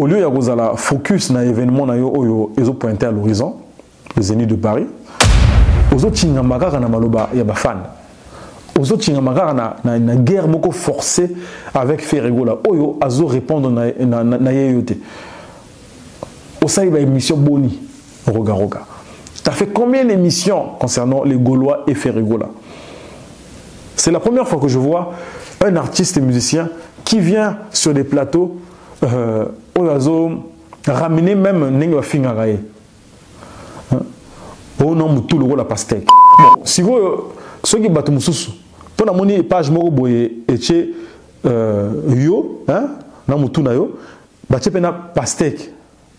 au lieu de la focus na événement na yo ils ont pointé à l'horizon les Zénith de Paris aux autres chingamaka na maloba ya ba fan aux autres chingamaka na guerre moko forcée avec Ferregola oyo azo répondre na yeyote au sein de émission Boni Roga. Tu as fait combien d'émissions concernant les Gaulois et Ferregola? C'est la première fois que je vois un artiste et musicien qui vient sur des plateaux ramener même Nenga Fingarae. Au nom tout le rôle la pastèque. Bon, si vous ceux qui battent Moussous, pour la monnaie page moko boye et yo, hein, na mutu na yo, batche pena pastèque,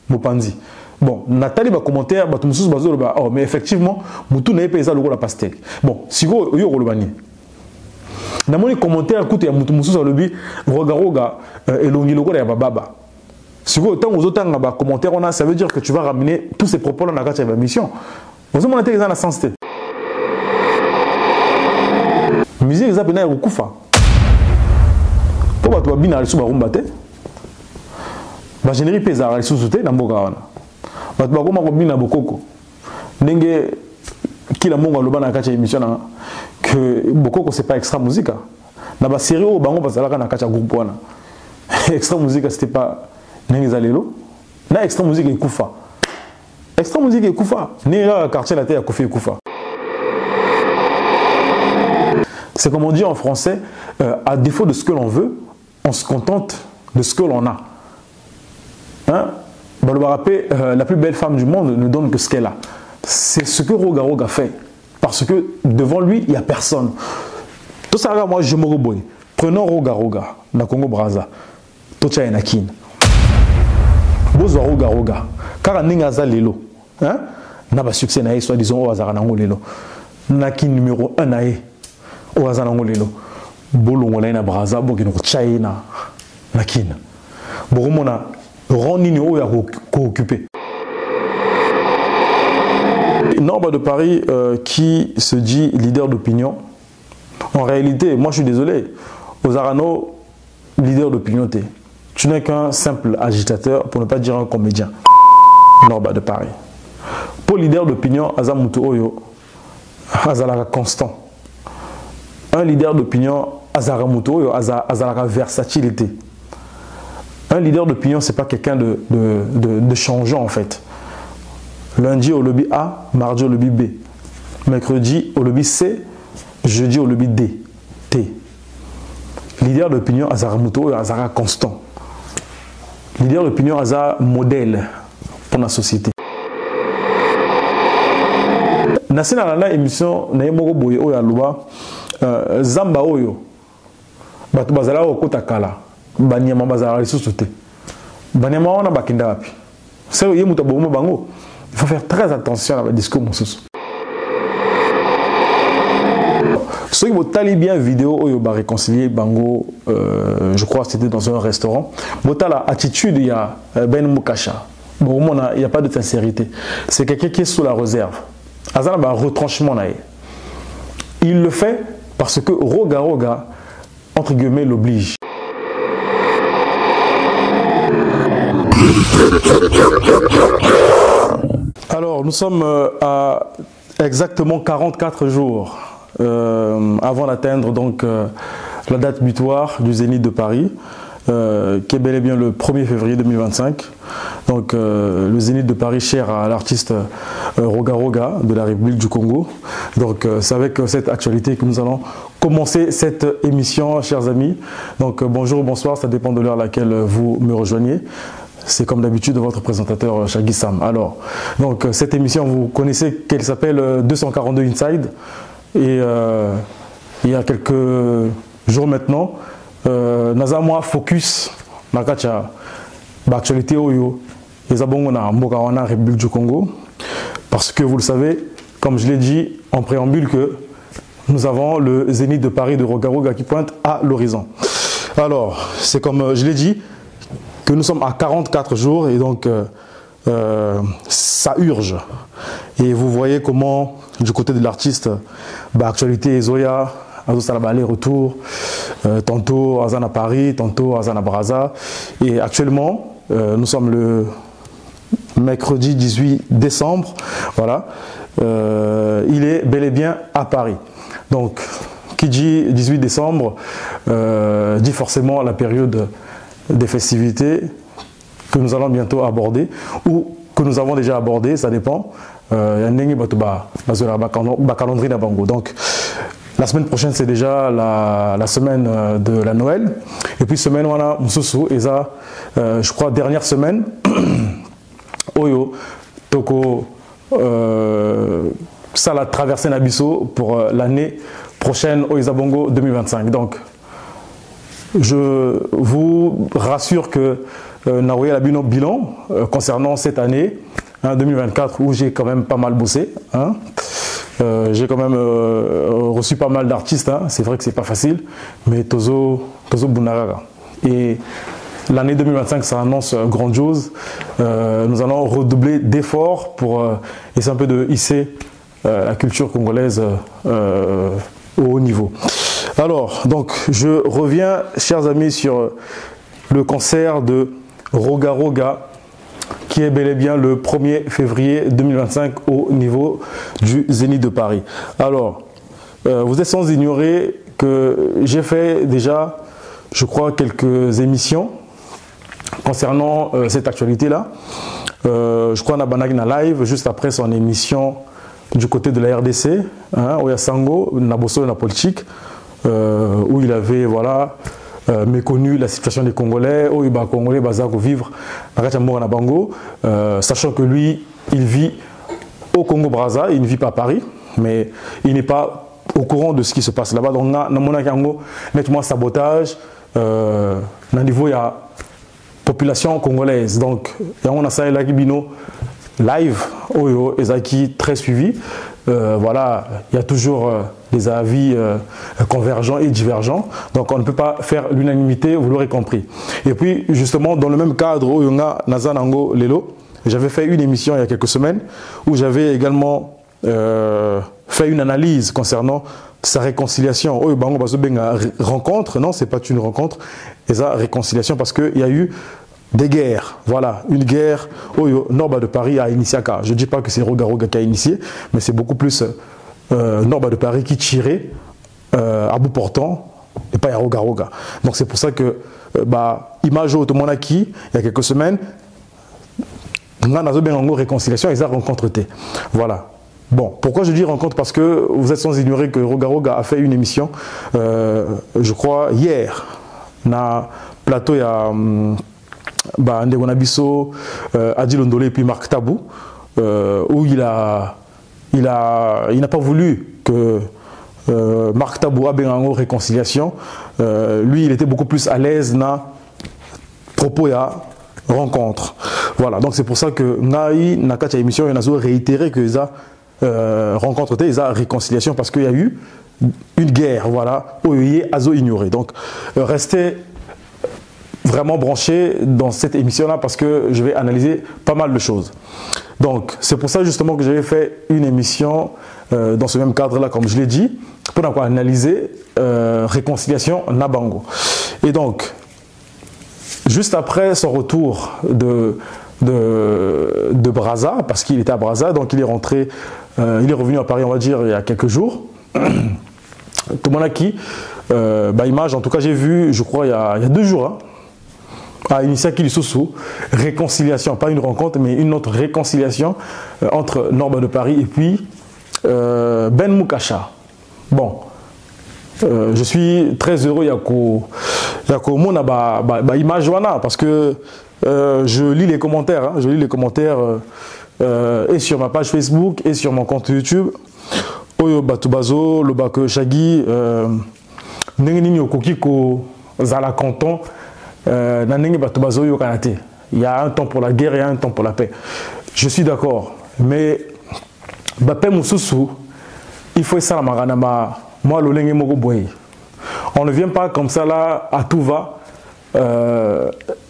mopandi. Bon, Nathalie va commenter, battu Moussous bazo ba, oh mais effectivement, mutu na epeza le rôle la pastèque. Bon, si vous yo rolobani. Na moni commentaire écoute ya mutu Moussous alobi roga elongi loko ya baba. Si vous autant aux autres commentaires on a, ça veut dire que tu vas ramener tous ces propos là dans la mission. Vous avez montré dans la sensité. Musique ça pena ukufa. Pour battre bina sur barumbate. Ba générer pesa sur soute na mboka wana. Battre ba koma bina bokoko. Ndenge kila mongo loba na kacha émission na que bokoko c'est pas extra musique. Na ba série au bango bazalaka na kacha groupe wana. Extra musique c'était pas Nengezalelo. Na extra musique ekufa. Extra musique ekufa. Nera quartier la terre ekufa ekufa. C'est comme on dit en français, à défaut de ce que l'on veut, on se contente de ce que l'on a. Hein? La plus belle femme du monde ne donne que ce qu'elle a. C'est ce que Roga fait. Parce que devant lui, il n'y a personne. Tout ça, moi, je me rebois. Prenons Roga, na Congo Brazza. Tocha Enakin. Bozo Roga. Car Ningaza Lelo. Hein? N'a pas succès, n'a soi-disant, au hasard, Lelo. Nakin numéro 1 nae. Au hasard, Lelo. Bolongola na Brazza, Bogino China. Nakin. Boromona. Roni ou ya occupé. Nombre de Paris qui se dit leader d'opinion. En réalité, moi je suis désolé. Aux Arano, leader d'opinion, tu n'es qu'un simple agitateur, pour ne pas dire un comédien. Nombre de Paris. Pour leader d'opinion, Azamuto Oyo, Azalaka constant. Un leader d'opinion, Azaramuto Oyo, Azalaka versatilité. Un leader d'opinion, ce n'est pas quelqu'un de changeant en fait. Lundi au lobby A, mardi au lobby B. Mercredi au lobby C, jeudi au lobby D. T. Leader d'opinion, Azaramuto, Azara constant. Leader d'opinion, Azara modèle pour la société. Nasina la émission, Naemoko Boye Oya Luba, Zamba Oyo, Batu Bazala Okotakala. Banyama bazara ressources. Banyama on a bakinda api. C'est yemuta bomo bango. Il faut faire très attention à la discours Moussous. Ceux qui vont taler bien vidéo oyo ba réconcilier bango, je crois que c'était dans un restaurant. Botala attitude il y a Ben Mukasha. Bon il n'y a pas de sincérité. C'est quelqu'un qui est sous la réserve. Azana ba retranchement nae. Il le fait parce que Roga entre guillemets l'oblige. Alors, nous sommes à exactement 44 jours avant d'atteindre donc la date butoir du Zénith de Paris, qui est bel et bien le 1er février 2025. Donc, le Zénith de Paris cher à l'artiste Roga de la République du Congo. Donc, c'est avec cette actualité que nous allons commencer cette émission, chers amis. Donc, bonjour ou bonsoir, ça dépend de l'heure à laquelle vous me rejoignez. C'est comme d'habitude votre présentateur Shaggy Sam. Alors, donc cette émission, vous connaissez qu'elle s'appelle 242 Inside. Et il y a quelques jours maintenant, Nazamwa focus Nakacha, l'actualité Oyo, les abonnés na Mokawana, République du Congo. Parce que vous le savez, comme je l'ai dit en préambule, que nous avons le Zénith de Paris de Roga qui pointe à l'horizon. Alors, c'est comme je l'ai dit, que nous sommes à 44 jours et donc ça urge. Et vous voyez comment, du côté de l'artiste, actualité Zoya, aller-retour, tantôt Azana Paris, tantôt Azana Brazza. Et actuellement, nous sommes le mercredi 18 décembre, voilà, il est bel et bien à Paris. Donc, qui dit 18 décembre dit forcément la période des festivités que nous allons bientôt aborder ou que nous avons déjà abordé, ça dépend. Donc, la semaine prochaine, c'est déjà la semaine de la Noël. Et puis, semaine, on a Moussoussou, et ça, je crois, dernière semaine, Oyo, Toko, ça l'a traversé Nabiso pour l'année prochaine, Oizabongo 2025. Donc, je vous rassure que Naoya Labino bilan concernant cette année 2024 où j'ai quand même pas mal bossé. J'ai quand même reçu pas mal d'artistes. C'est vrai que c'est pas facile, mais Tozo Bunaraga. Et l'année 2025, ça annonce grandiose. Nous allons redoubler d'efforts pour essayer un peu de hisser la culture congolaise au haut niveau. Alors, donc, je reviens, chers amis, sur le concert de Roga Roga, qui est bel et bien le 1er février 2025 au niveau du Zénith de Paris. Alors, vous êtes sans ignorer que j'ai fait déjà, je crois, quelques émissions concernant cette actualité-là. Je crois Nabanagina Live, juste après son émission du côté de la RDC, où il y a Sango, Naboso et la politique, où il avait, voilà, méconnu la situation des Congolais, où les Congolais vivent vivre à Bango, sachant que lui, il vit au Congo-Brazza, il ne vit pas à Paris, mais il n'est pas au courant de ce qui se passe là-bas. Donc, on a nettement sabotage, au niveau, il y a population congolaise. Donc, on a ça, Bino live, Oyo, Ezaki, très suivi. Voilà, il y a toujours des avis convergents et divergents. Donc, on ne peut pas faire l'unanimité, vous l'aurez compris. Et puis, justement, dans le même cadre, Oyonga Nazanango Lelo, j'avais fait une émission il y a quelques semaines où j'avais également fait une analyse concernant sa réconciliation. Oyobango Bazobenga rencontre, non, c'est pas une rencontre, et sa réconciliation parce qu'il y a eu des guerres, voilà, une guerre au Nord de Paris a initié. Je ne dis pas que c'est Roga Roga qui a initié, mais c'est beaucoup plus Nord de Paris qui tirait à bout portant et pas à Roga Roga. Donc c'est pour ça que, image au Tomonaki, il y a quelques semaines, on a une réconciliation et ça rencontre. Voilà. Bon, pourquoi je dis rencontre? Parce que vous êtes sans ignorer que Roga Roga a fait une émission, je crois, hier, na plateau, il y a Ndegonabiso, Adil Ondole et puis Marc Tabou, où il n'a pas voulu que Marc Tabou ait une réconciliation. Lui, il était beaucoup plus à l'aise dans propos et rencontre. Voilà, donc c'est pour ça que Naï, Nakacha émission, il a réitéré que ça rencontre, ça réconciliation parce qu'il y a eu une guerre, voilà, où il est azo ignoré. Donc restez vraiment branché dans cette émission-là parce que je vais analyser pas mal de choses. Donc, c'est pour ça justement que j'avais fait une émission dans ce même cadre-là, comme je l'ai dit, pour analyser réconciliation Nabango. Et donc, juste après son retour de Brazza, parce qu'il était à Brazza, donc il est rentré, il est revenu à Paris, on va dire, il y a quelques jours. Tout le monde a qui image, en tout cas j'ai vu, je crois, il y a 2 jours, à Initiaki Lissousou, réconciliation, pas une rencontre, mais une autre réconciliation entre Norba de Paris et puis Ben Moukasha. Bon, je suis très heureux, Yako Mona image wana, parce que je lis les commentaires, et sur ma page Facebook et sur mon compte YouTube. Oyo Batubazo, Lobake Shagi, Nengeni Okokiko, Zala Canton. Il y a un temps pour la guerre et un temps pour la paix. Je suis d'accord. Mais il faut ça moi on ne vient pas comme ça là à tout va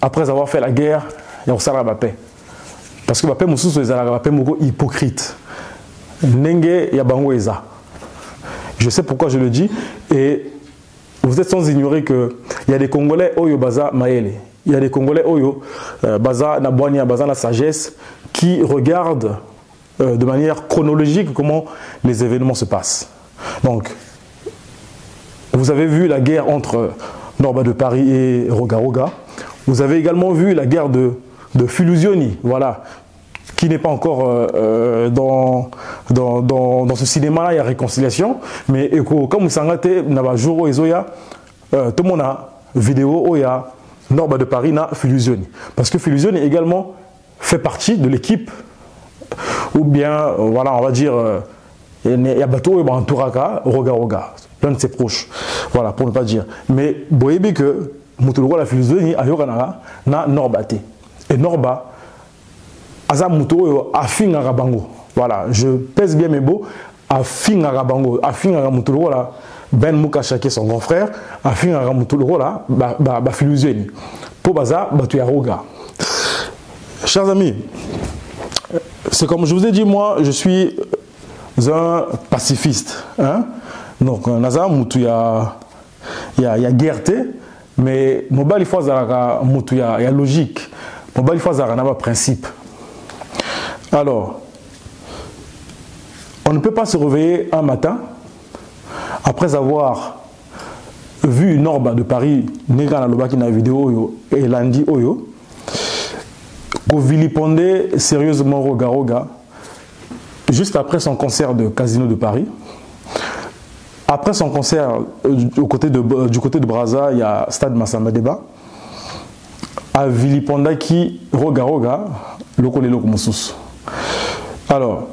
après avoir fait la guerre il y a ça la paix. Parce que la paix est hypocrite. Je sais pourquoi je le dis et vous êtes sans ignorer qu'il y a des Congolais Oyobaza Maele. il y a des Congolais oyo, baza na boania, baza na sagesse, qui regardent de manière chronologique comment les événements se passent. Donc, vous avez vu la guerre entre Norba de Paris et Roga-Roga. Vous avez également vu la guerre de Filusioni, voilà, qui n'est pas encore dans ce cinéma-là, il y a réconciliation. Mais comme vous savez, tout le monde a vidéo où il y a Norba de Paris na Filusioni. Parce que Filusioni également fait partie de l'équipe, ou bien, voilà, on va dire, il y a bateau et Touraka, Roga-Roga, l'un de ses proches, voilà, pour ne pas dire. Mais vous voyez que Moutoulogo la Filusioni a Yoganara na Norba te. Et Norba, Aza Moutou Afingara Bango. Voilà, je pèse bien mes mots. Afingara Bango. Afingara Moutoulogo là, Ben Mouka Chake, son grand frère. Afingara Moutoulogo là, Filusioni. Pour Baza, Batuyaroga. Chers amis, c'est comme je vous ai dit, moi, je suis un pacifiste. Hein? Donc, Naza Moutou, il y a guerre, mais Mobile Fazara Moutou, il y a logique. Mobile Fazara n'a pas principe. Alors, on ne peut pas se réveiller un matin après avoir vu une Norba de Paris, Nega Loba qui na vidéo et Landi Oyo, qu'on vilipendait sérieusement Roga-Roga juste après son concert de Casino de Paris. Après son concert du côté de Brazza, il y a Stade Massamba Débat. À Viliponda qui Roga-Roga, Lokole Lokomoussous. Alors,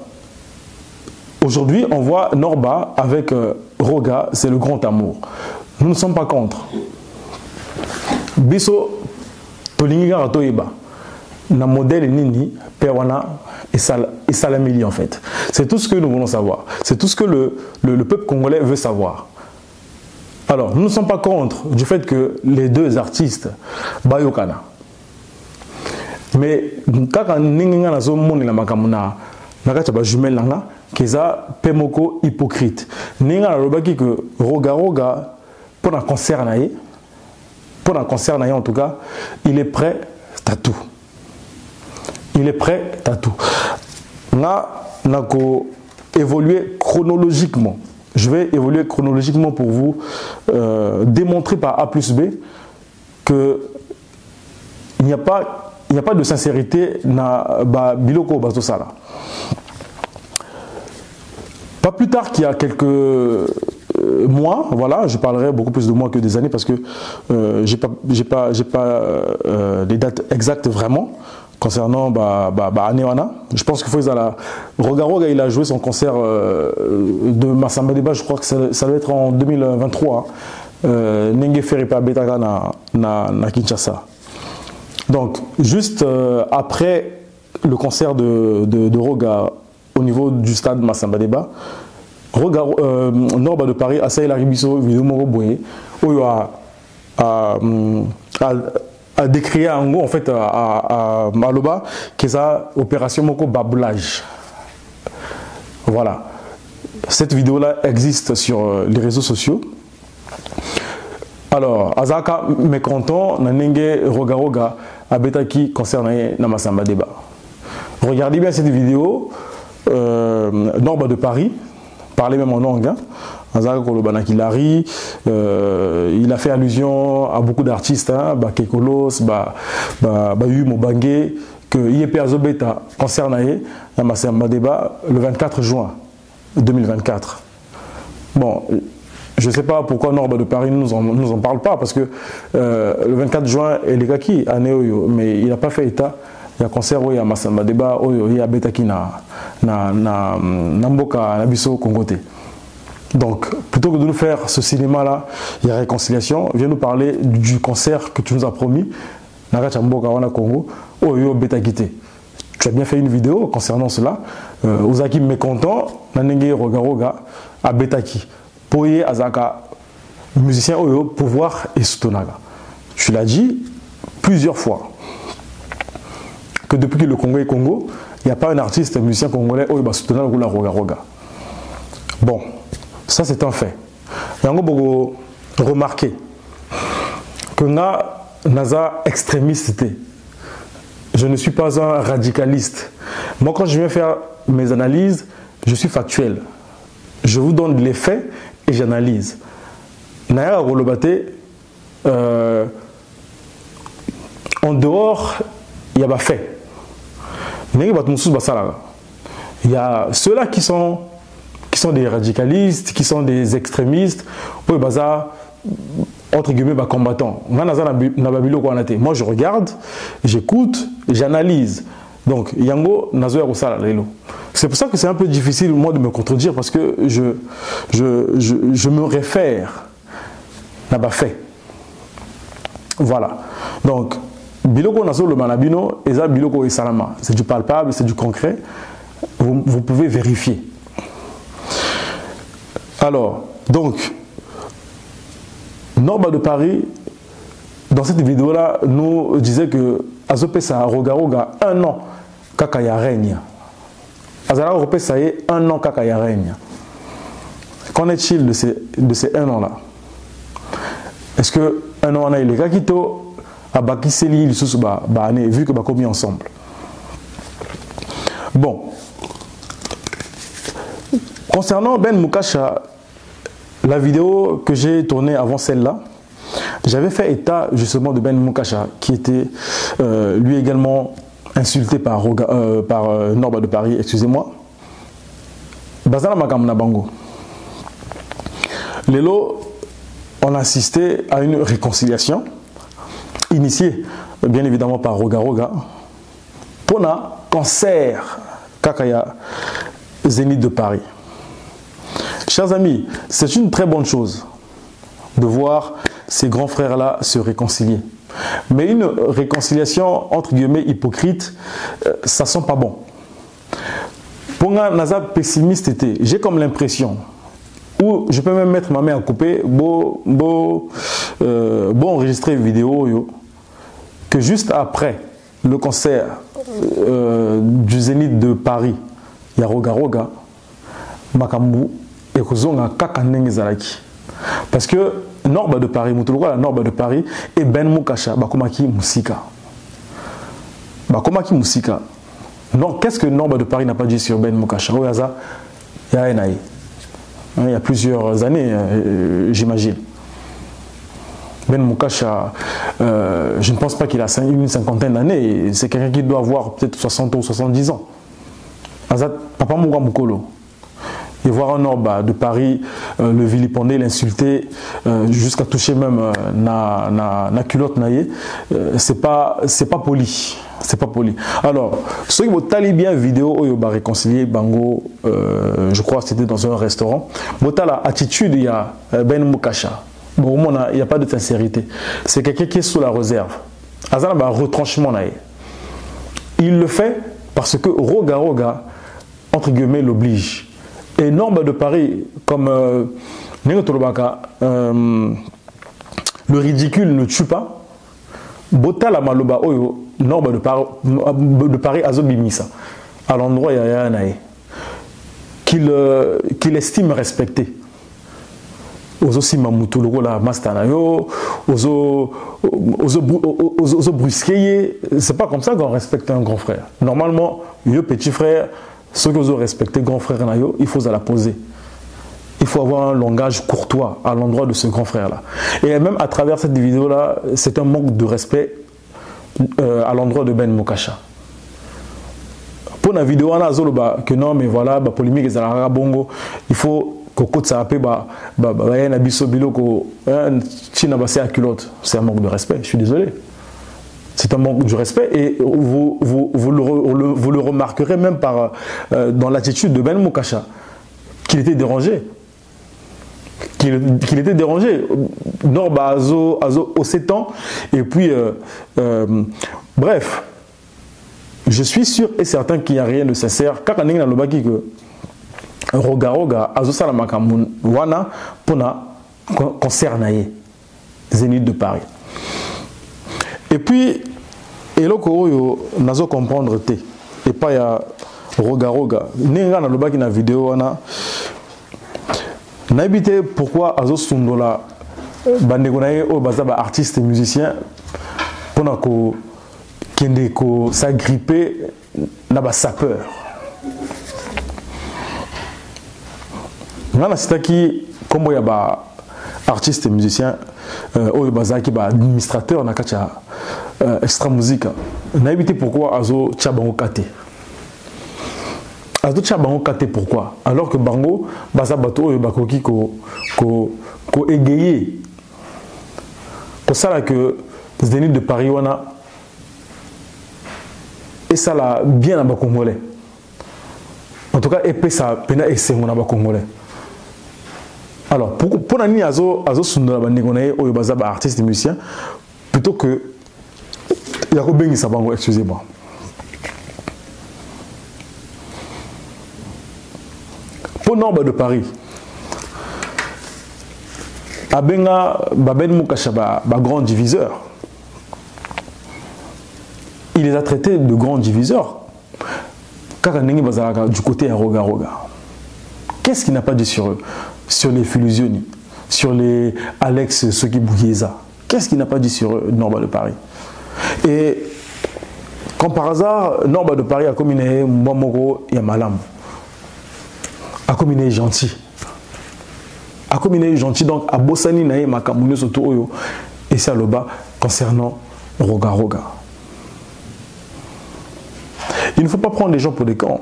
aujourd'hui, on voit Norba avec Roga, c'est le grand amour. Nous ne sommes pas contre. Biso, Tolinga Ratoeba, na modèle Nini, Perwana et Salamili en fait. C'est tout ce que nous voulons savoir. C'est tout ce que le peuple congolais veut savoir. Alors, nous ne sommes pas contre du fait que les deux artistes, Bayokana, mais quand on a un jumelle là, keza pemoko hypocrite. Ninga robaki que Roga-Roga pour un concert en tout cas, il est prêt à tout. Il est prêt à tout. Là, on a évolué chronologiquement. Je vais évoluer chronologiquement pour vous démontrer par A plus B que il n'y a pas de sincérité dans Biloko Bazosala. Pas plus tard qu'il y a quelques mois, voilà, je parlerai beaucoup plus de mois que des années parce que j'ai pas les dates exactes vraiment concernant Anewana. Je pense qu'il faut Roga-Roga, il a joué son concert de Massamba Débat, je crois que ça doit être en 2023. Nenge Feripa Betaka na Kinshasa. Donc, juste après le concert de Roga au niveau du stade Massamba Débat, Norba de Paris a saisi la ribiso vidéo moko boye oyo a décrié en gros en fait à Maloba que ça opération moko baboulage. Voilà. Cette vidéo là existe sur les réseaux sociaux. Alors, Azaka mécontent nanenge Roga-Roga abetaki concernant na Massamba Débat. Regardez bien cette vidéo. Norba de Paris parlait même en langue. Il a fait allusion à beaucoup d'artistes, hein, Kekolos, Yumo Bangé, que IEP Azobeta concernait dans Massamba Débat le 24 juin 2024. Bon, je ne sais pas pourquoi Norba de Paris ne nous en parle pas, parce que le 24 juin, il est kaki à Néoyo, mais il n'a pas fait état. Il y a un concert où il y a Massamba Débat, où il y a Betaki na Mboka, na Biso Congoté. Donc, plutôt que de nous faire ce cinéma-là, il y a réconciliation, viens nous parler du concert que tu nous as promis, Nagacha Mboka wana Congo, où il y a Betakité. Tu as bien fait une vidéo concernant cela. Ozaki mécontent, Nanenge Roga-Roga, à Betaki. Poye Azaka, musicien Oyo, pouvoir et Soutonaga. Tu l'as dit plusieurs fois. Que depuis que le Congo est Congo, il n'y a pas un artiste, un musicien congolais qui va soutenir le Roga-Roga. Bon, ça c'est un fait. Il y a beaucoup remarqué que naza extrémiste. Je ne suis pas un radicaliste. Moi, quand je viens faire mes analyses, je suis factuel. Je vous donne les faits et j'analyse. Naya Rolobate, en dehors, il y a des faits. Il y a ceux-là qui sont des radicalistes, qui sont des extrémistes, entre guillemets, combattants. Moi, je regarde, j'écoute, j'analyse. Donc, Yango, c'est pour ça que c'est un peu difficile, moi, de me contredire, parce que je me réfère à des faits. Voilà. Donc, Biloko Nazo le Manabino, Eza Biloko et Salama. C'est du palpable, c'est du concret. Vous pouvez vérifier. Alors, donc, Norba de Paris, dans cette vidéo-là, nous disait que Azopesa Rogaroga, 1 an, Kakaya règne. Azara Ropesa est 1 an, Kakaya règne. Qu'en est-il de ces 1 an-là? Est-ce que 1 an, on a eu les Kakito, Abakiseli, vu que nous avons mis ensemble? Bon. Concernant Ben Mukasha, la vidéo que j'ai tournée avant celle-là, j'avais fait état justement de Ben Mukasha, qui était lui également insulté par Norba de Paris, excusez-moi. Bazala Makamna Bango. Lélo, on a assisté à une réconciliation initiée bien évidemment par Roga pour un concert Kakaya Zénith de Paris. Chers amis, c'est une très bonne chose de voir ces grands frères-là se réconcilier. Mais une réconciliation, entre guillemets, hypocrite, ça sent pas bon. Pour un naza pessimiste, j'ai comme l'impression, ou je peux même mettre ma main à couper, enregistrer une vidéo, que juste après le concert du Zénith de Paris, il y a Roga, Makambu, et Kozonga Kakaneng Zalaki. Parce que Norba de Paris, la Norba de Paris, et Ben Mukasha, Bakomaki Musika. Bakomaki Musika. Non, qu'est-ce que Norba de Paris n'a pas dit sur Ben Mukasha? Il y a plusieurs années, j'imagine. Ben Mukasha, je ne pense pas qu'il a une cinquantaine d'années. C'est quelqu'un qui doit avoir peut-être 60 ou 70 ans. Azat, Papa Mouga Mukolo. Et voir un Norba de Paris le vilipender, l'insulter, jusqu'à toucher même na culotte naïe, c'est pas poli. C'est pas poli. Alors, ceux qui ont talibé bien vidéo où ils ont réconcilié Bango, je crois que c'était dans un restaurant. La attitude, il y a Ben Mukasha. Bon, il n'y a pas de sincérité. C'est quelqu'un qui est sous la réserve. Azana ba retranchement naïe. Il le fait parce que Roga, entre guillemets, l'oblige. Et Norba de Paris, comme le ridicule ne tue pas, Bota la Maloba Oyo, Norba de Paris Azobimisa, à l'endroit il y a un qu'il estime respecter. Ozo Simamutulu la Mastanayo, Ozo brusquer, c'est pas comme ça qu'on respecte un grand frère. Normalement, le petit frère, ceux que vous avez respecté, grand frère, il faut la poser. Il faut avoir un langage courtois à l'endroit de ce grand frère-là. Et même à travers cette vidéo-là, c'est un manque de respect à l'endroit de Ben Mukasha. Pour la vidéo, on a que non, mais voilà, polémique, bongo, il faut que ça appelle c'est un manque de respect, je suis désolé. C'est un manque de respect et vous le remarquerez même dans l'attitude de Ben Mukasha, qu'il était dérangé. Qu'il était dérangé. Norba Azo au 7 ans. Et puis, bref, je suis sûr et certain qu'il n'y a rien de sincère. Car on est dans le baki que Roga Azo Salamakamun Wana Pona concerné Zénith de Paris. Et puis, et là, nous avons comprendre te. Et pas ya Roga. Nenga na loba ki na vidéo wana. N'habité pourquoi Azo Sundola bandeko na ye o baza ba artiste et musicien pendant qu'on s'agripper na ba sapeur. Ngana sitaki kombo ya ba artiste musicien oyo bazaki ba administrateur na kacha extra musique. Na évité pourquoi azo tchabango kate. Azo tchabango kate pourquoi? Alors que bango baza bato oyo bakoki ko égayer. Pour ça là que Zénith de Paris wana et ça là bien à Congolais. En tout cas, et ça pena et c'est mon Congolais. Alors pour nani azo sundala bandegonaye oyo baza ba artiste musicien plutôt que yako bengi sabango, excusez-moi. Pour Norba de Paris, abenga baben mukashaba ba grand diviseur. Il les a traités de grands diviseurs. Kakanengi bazalaka du côté à Roga Roga. Qu'est-ce qu'il n'a pas dit sur eux? Sur les Filusioni, sur les Alex Soki Bouyeza. Qu'est-ce qu'il n'a pas dit sur eux, Norba de Paris? Et comme par hasard, Norba de Paris a combiné Mbamoko et Malam. A combiné gentil. A combiné gentil, donc à Bossani Nae Makamouni Soto Oyo et Saloba concernant Roga Roga. Il ne faut pas prendre les gens pour des cons,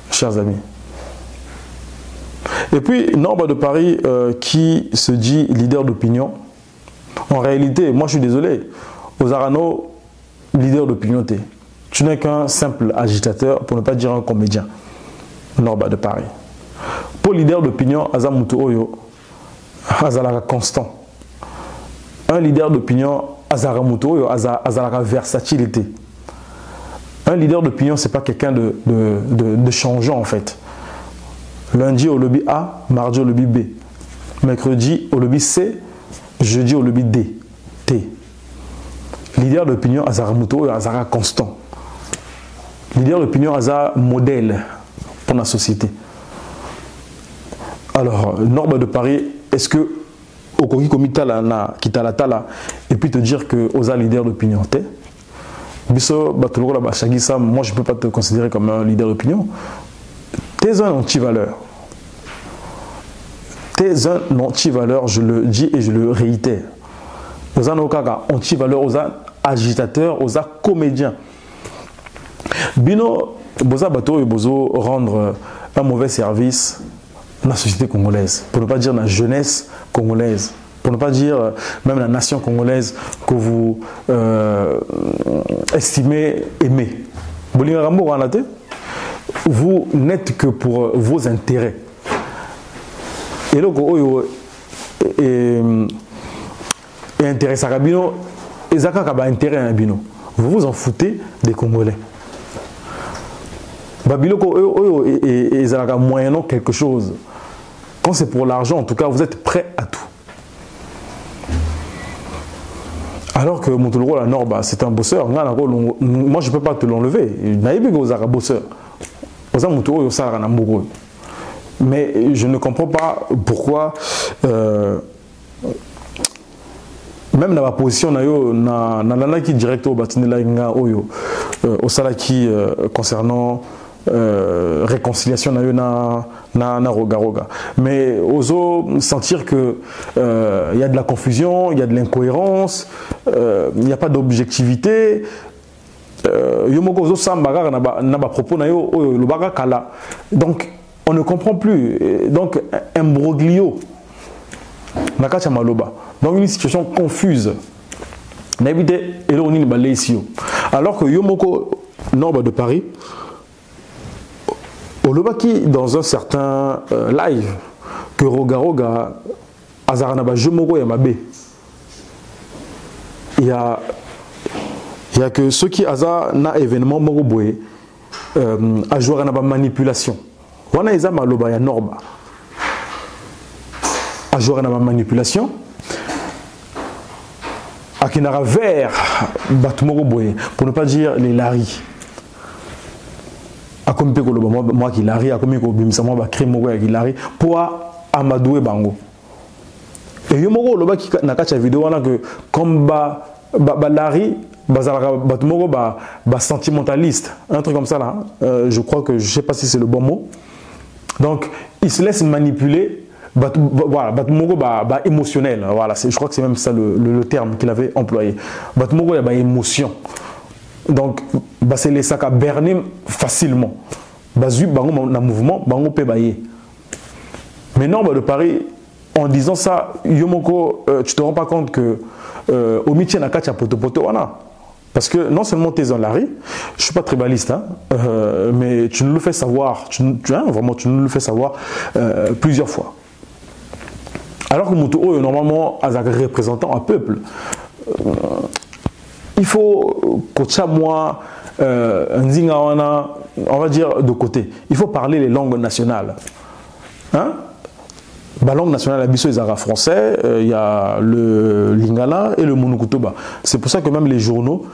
chers amis. Et puis, Norba de Paris qui se dit leader d'opinion. En réalité, moi je suis désolé, Ozarano, leader d'opinion, tu n'es qu'un simple agitateur, pour ne pas dire un comédien. Norba de Paris. Pour leader d'opinion, Azamuto Oyo, Azalaka constant. Un leader d'opinion, Azaramuto Oyo, Azalaka versatilité. Un leader d'opinion, ce n'est pas quelqu'un de changeant en fait. Lundi au lobby A, mardi au lobby B. Mercredi au lobby C, jeudi au lobby D. T. Leader d'opinion, Azaramuto, Azara constant. Leader d'opinion, Azara modèle pour la société. Alors, Norba de Paris, est-ce que au Kogi Komitala na Kitalatala et puis te dire que Oza leader d'opinion t'es? Biso Batologo la Bachagisa, moi je ne peux pas te considérer comme un leader d'opinion. Tu es un anti-valeur. Tu es un anti-valeur, je le dis et je le réitère. Oza Nokaka, anti-valeur, Oza agitateur, Oza comédien. Bino, Boza Bato et Bozo rendre un mauvais service à la société congolaise, pour ne pas dire la jeunesse congolaise. Pour ne pas dire même la nation congolaise que vous estimez aimer. Vous n'êtes que pour vos intérêts. Et donc, intérêt à Bino, intérêt à Bino. Vous vous en foutez des Congolais. Babiloko et moyennant quelque chose. Quand c'est pour l'argent, en tout cas, vous êtes prêts à tout. Alors que Moutoloro la Norba, c'est un bosseur. Moi, je ne peux pas te l'enlever. Mais je ne comprends pas pourquoi, même dans ma position, qui direct au au salaki concernant réconciliation na roga roga. Mais oso sentir que il y a de la confusion, il y a de l'incohérence, il n'y a pas d'objectivité. Yomoko oso sambaga na ba propos na yo le baga kala. Donc on ne comprend plus. Donc imbroglio nakacha maloba. Donc une situation confuse. N'habité et là on est balé ici. Alors que Yomoko Norba de Paris Olobaki dans un certain live que Roga Roga Azaranaba Jomoko Yamabe. Il y a que ceux qui Azar na événement Moroboé a joué à manipulation. Wana Eza Maloba ya Norba. A joué à manipulation. A Kinara vers Batmoroboé, pour ne pas dire les Larry. A comme moi qui lari, a comme bimisa moi crime moi qui lari pour Amadou et Bango. Et yo moko loba qui na kacha vidéo là que comme ba lari sentimentaliste, un truc comme ça là. Je crois que je ne sais pas si c'est le bon mot. Donc, il se laisse manipuler. Voilà, émotionnel. Voilà, je crois que c'est même ça le terme qu'il avait employé. Il y a émotion. Donc, c'est les sacs à berner facilement. Un mouvement, maintenant, de Paris, en disant ça, Yomoko, tu te rends pas compte que au métier n'a qu'à poto parce que non seulement tu es dans la rue, je suis pas tribaliste, hein, mais tu nous le fais savoir, vraiment tu nous le fais savoir plusieurs fois. Alors que Moutou, normalement, à représentant un peuple, il faut que moi, on va dire de côté. Il faut parler les langues nationales. Hein? La langue nationale, la biso, ils français, il y a le lingala et le monokutoba. C'est pour ça que même les journaux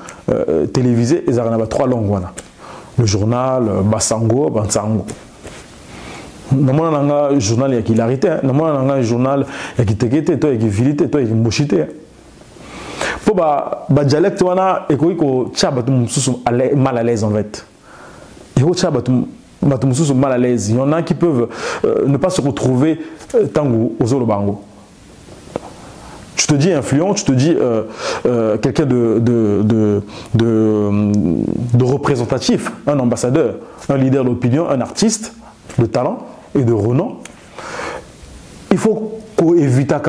télévisés, ils ont 3 langues. Le journal, Basango, Bansango. Nous avons un journal qui est l'arité, nous avons un journal qui est téguété, qui est vilité, qui est mochité. Pour le dialecte, il faut que mal à l'aise en fait. Il faut que mal à l'aise. Il y en a qui peuvent ne pas se retrouver tango aux Olobango. Tu te dis influent, tu te dis quelqu'un de représentatif, un ambassadeur, un leader d'opinion, un artiste de talent et de renom. Il faut qu'on évite la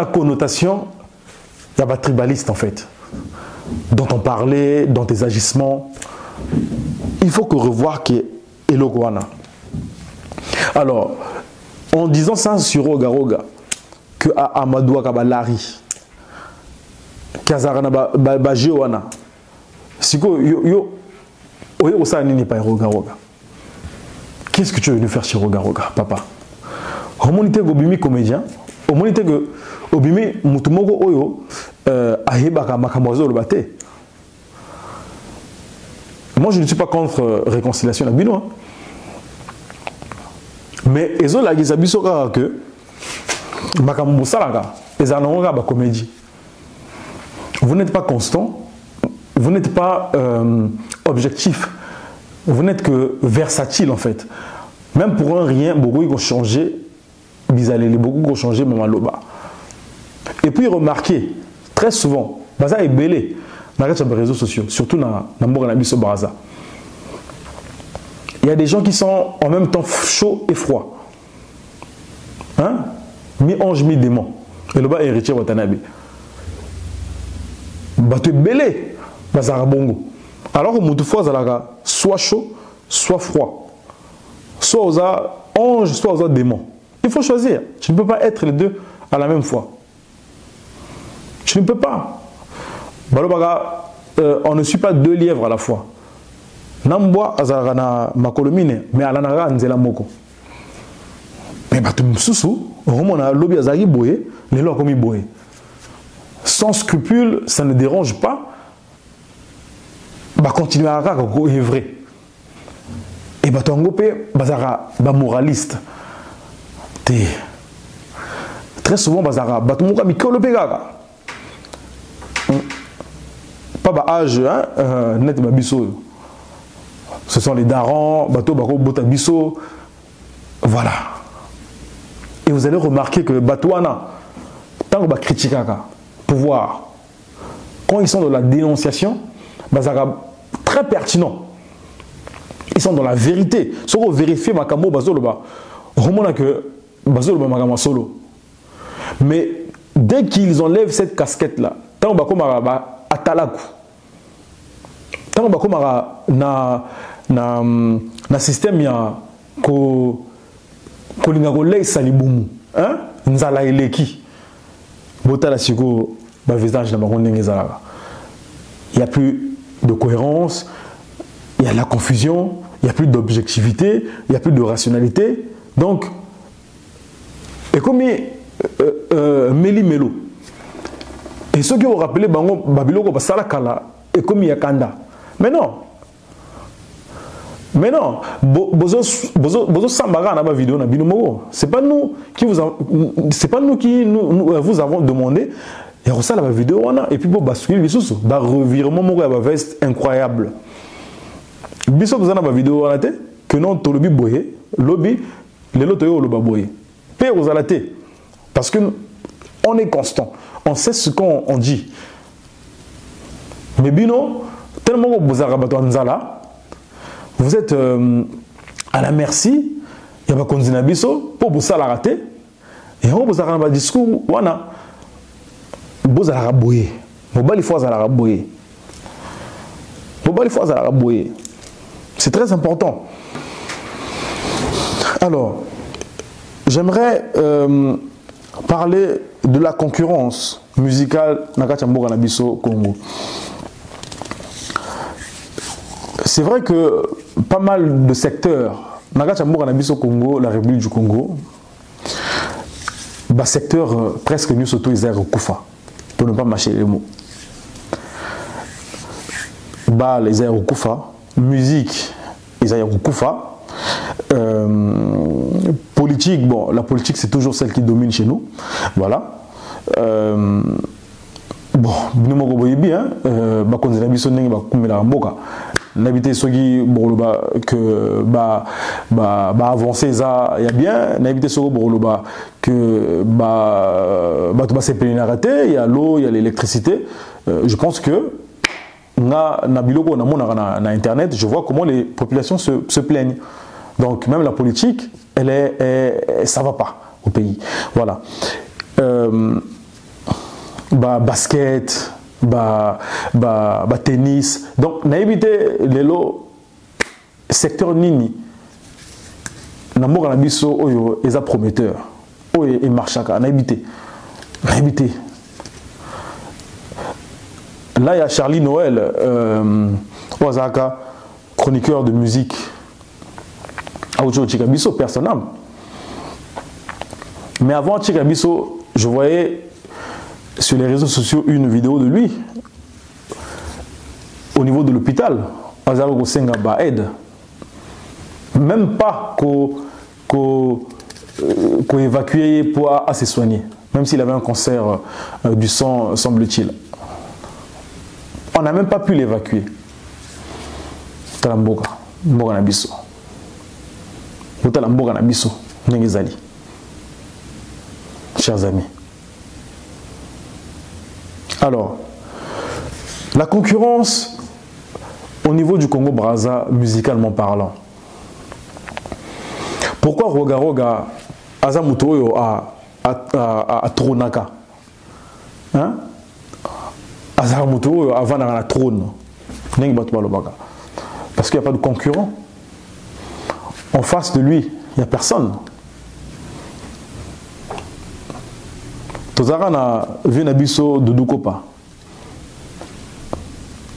connotation, il y a pas tribaliste en fait. Dans ton parler, dans tes agissements, il faut que revoir qui est Logoana. Alors, en disant ça sur Roga, que Amadou Kabalari, Kazarana Bajewana, qu'est-ce que tu es venu faire chez Roga, papa? Homonité Gobimi comédien, homonité que Obimi Mutumogo Oyo, Ahebaka Makamozo le bate. Moi, je ne suis pas contre réconciliation à Binois. Mais ils ont la guise que Makamobo Salaga, ils ont la comédie. Vous n'êtes pas constant, vous n'êtes pas objectif, vous n'êtes que versatile en fait. Même pour un rien, beaucoup ont changé, beaucoup ont changé, même à l'Oba. Et puis remarquez, très souvent, Baza est belé dans les réseaux sociaux, surtout dans le Baza. Il y a des gens qui sont en même temps chauds et froids. Hein? Mi-ange, mi-démon. Et le bas est héritier Watanabe. Tu es belé, Baza Bongo. Alors que Moutoufoua, soit chaud, soit froid. Soit aux anges, soit aux démons. Il faut choisir. Tu ne peux pas être les deux à la même fois. Tu ne peux pas. On ne suit pas 2 lièvres à la fois. Namboa azarana makolomine, mais alanara nzela moko. Mais batum susu, romona lobi azari boye, les lois comme boye. Sans scrupule, ça ne dérange pas. Bah continuer à raconter est vrai. Et bah tongopé bazara ba moraliste. Très souvent bazara batumuka mikolo pegaga. Pas bas âge, hein, net babiso. Ce sont les darons, bateau bako bota biso. Voilà. Et vous allez remarquer que batouana, tant que ba critique pouvoir, quand ils sont dans la dénonciation, bazara très pertinent. Ils sont dans la vérité. Si on vérifie makamo bazoloba, on que bazoloba makamo solo. Mais dès qu'ils enlèvent cette casquette là, tant que ba atalaku, tant que ba na système ya ko linga ko lei salibumu, hein, nzala eleki. Botala siko ba visage na ba ndenge zala. Il n'y a plus de cohérence, il y a la confusion, il n'y a plus d'objectivité, il n'y a plus de rationalité. Donc, et comme Meli Melo. Et ceux qui ont rappelé Bango Babiloko Basalakala et comme Yakanda. Mais non. Mais non, bozo sambara na ba vidéo na binomo. C'est pas nous qui vous vous avons demandé et ça la vidéo on a et puis pour basculer biso ba revirement moko ya ba veste incroyable. Biso vous en a ba vidéo on a té que non to lobi boyé, lobi les loto yo loba boyé. Pé aux alaté parce que on est constant, on sait ce qu'on dit. Mais bino tellement vous arabato nzala. Vous êtes à la merci, il y a pas de pour vous la rater. Et on vous a un discours, voilà. Vous allez rabouiller. Vous allez faire la rabouiller. Vous allez faire la rabouiller. C'est très important. Alors, j'aimerais parler de la concurrence musicale Nakachambo Ganabiso Congo. C'est vrai que pas mal de secteurs, Nakachambo Ganabiso Congo, la République du Congo, bah secteur presque nous surtout ils ont Koufa, pour ne pas mâcher les mots. Bah les airs Koufa, musique ils ont Koufa, politique bon la politique c'est toujours celle qui domine chez nous, voilà. Bon, nous m'avons bien, bah quand on a vu son nez, bah comme il a mboka. N'habiter ceux qui que avancer ça il y a bien n'habiter ceux que tout va se pénétrer il y a l'eau il y a l'électricité je pense que na biloko na internet je vois comment les populations se plaignent donc même la politique ça va pas au pays voilà basket tennis donc na évité les lots secteur nini na mboka na biso oyo eza prometteur oyo e marchaka na évité là il y a Charlie Noël Ozaka chroniqueur de musique Aocho Chikabiso personnel mais avant Chikabiso je voyais sur les réseaux sociaux une vidéo de lui au niveau de l'hôpital aide même pas qu'on évacuer pour se soigner même s'il avait un cancer du sang semble-t-il on n'a même pas pu l'évacuer talamboka mboka na biso talamboka na biso ngezali chers amis. Alors, la concurrence au niveau du Congo-Brazza, musicalement parlant. Pourquoi Roga Azamutoyo à Tronaka hein? Azamutoyo avant la trône. Parce qu'il n'y a pas de concurrent. En face de lui, il n'y a personne. Tozara na vu na biso Doudou Kopa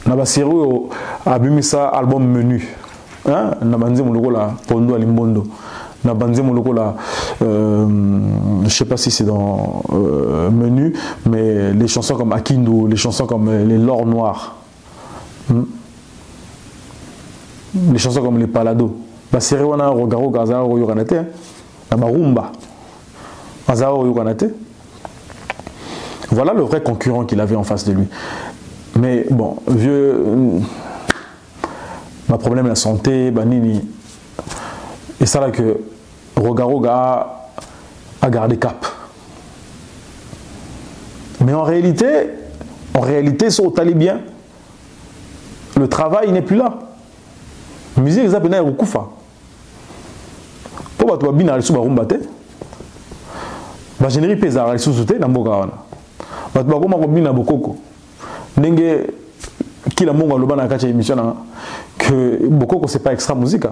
na basiri abimisa album Menu hein na banze moloko la Pondo Alimbondo na banze moloko la je sais pas si c'est dans Menu mais les chansons comme Akindu, les chansons comme les L'Or Noir les chansons comme les Palado basiri wana Rogaro Gaza Yokanate na Barumba Azao Yokanate. Voilà le vrai concurrent qu'il avait en face de lui. Mais bon, vieux, ma problème la santé, banini. Et ça là que Roga a gardé cap. Mais en réalité, sur Talibien, le travail n'est plus là. La musique est appelée Rukufa. Pourquoi tu as bien aller sur Barumbate? La générie pesara, elle sous-souté dans Bogawana. Parce que comme on a beaucoup n'enge qui la monga loba na kacha émission que beaucoup c'est pas extra musique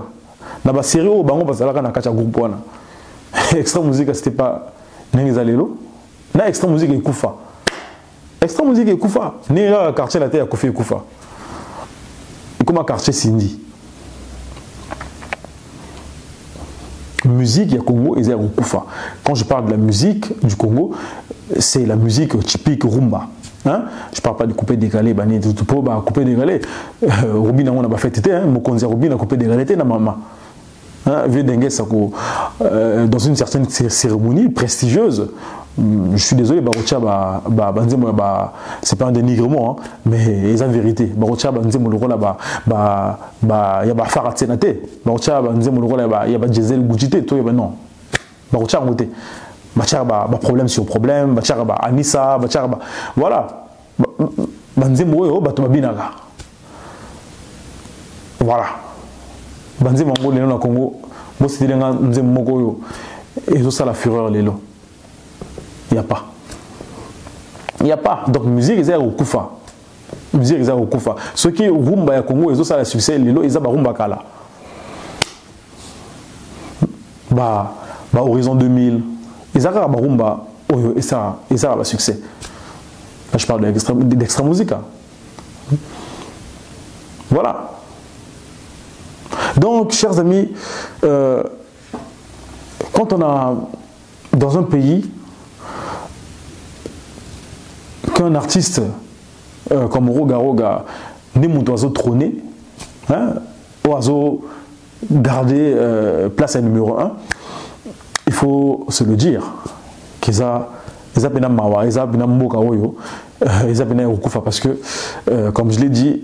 na ba série au bango parce que na kacha groupe wana extra musique c'était pas n'enge zalelo na extra musique ekufa ni la quartier la terre ekufa ekufa comme un quartier Sindi musique ya Congo et ekufa. Quand je parle de la musique du Congo c'est la musique typique rumba. Hein? Je ne parle pas de couper décalé, tout pour couper décalé. Robin on a pas fait tété, mon conseil Robin a coupé décalé na maman. Hein? Dans une certaine cérémonie prestigieuse. Je suis désolé, c'est pas un dénigrement, hein, mais c'est la vérité. Il y a Farah Tsenate, il y a Gisèle Goudjité, non. Problème sur problème, Anissa, voilà. Voilà. Banzemo ngo lelo na Congo, bo sitilenga nzemo moko yo ezo la fureur lelo. Il n'y a pas. Il n'y a pas. Donc, musique, c'est au Koufa. Musique, c'est au Koufa. Ceux qui rumba ya Congo, ils ont ça le succès, lelo, ils ont rumba kala. Horizon 2000, ils ont rumba, et ça a le succès. Là, je parle d'extra musique. Voilà. Donc, chers amis, quand on a dans un pays qu'un artiste comme Roga Roga n'est mon oiseau trôné, hein, oiseau garder place à numéro 1, il faut se le dire qu'ils ont parce que comme je l'ai dit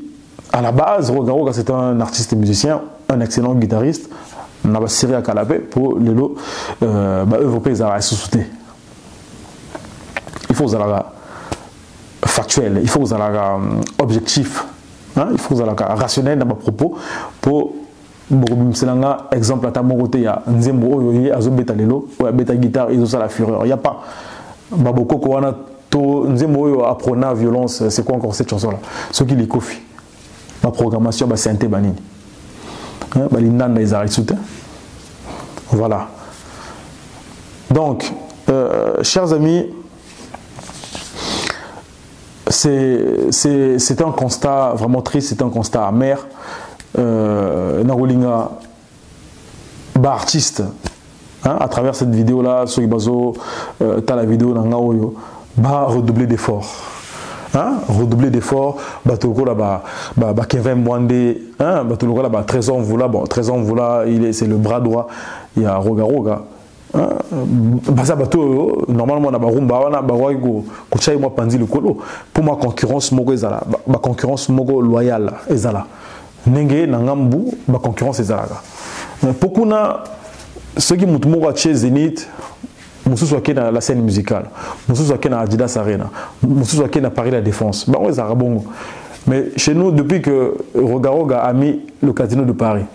à la base, Roga Roga c'est un artiste et musicien, un excellent guitariste. On a serré à Calabé pour les lots européens à sous-souter. Il faut que factuel, il faut que objectif, hein? Il faut que rationnel dans mes propos pour exemple à ta il y a Nzembo Oyoye Azobeta Lelo ou Beta guitare ils ont ça la fureur. Il n'y a pas Baboko Kowana to Nzembo Oyo apprena violence, c'est quoi encore cette chanson là? Ce qui les kofi. Ma programmation c'est un banini. Voilà. Donc, chers amis, c'est un constat vraiment triste, c'est un constat amer. Narolinga, artiste, hein, à travers cette vidéo-là, sur Ibazo, tu as la vidéo dans Naoyo, redoubler d'efforts. Hein? Redoubler d'efforts, Batoko là, Kevin Mwande, hein? Batoko là, Trésor Mvoula, bon, Trésor Mvoula, c'est le bras droit, il y a Roga Roga. Hein? Normalement, on a Barumba, on a Bawaïgo, Kouchaï, moi, Pandi, le Kolo. Pour ma concurrence, Mogo Ezala, ma concurrence Mogo loyale, Ezala. Nenge, Nangambu, ma concurrence Ezala. Pourquoi na ceux qui m'ont chez Zénith, Moussou soit dans la scène musicale, Moussou soit dans Adidas Arena, Moussou soit dans Paris La Défense. Bah, ouais, bon. Mais chez nous, depuis que Roga Roga a mis le casino de Paris,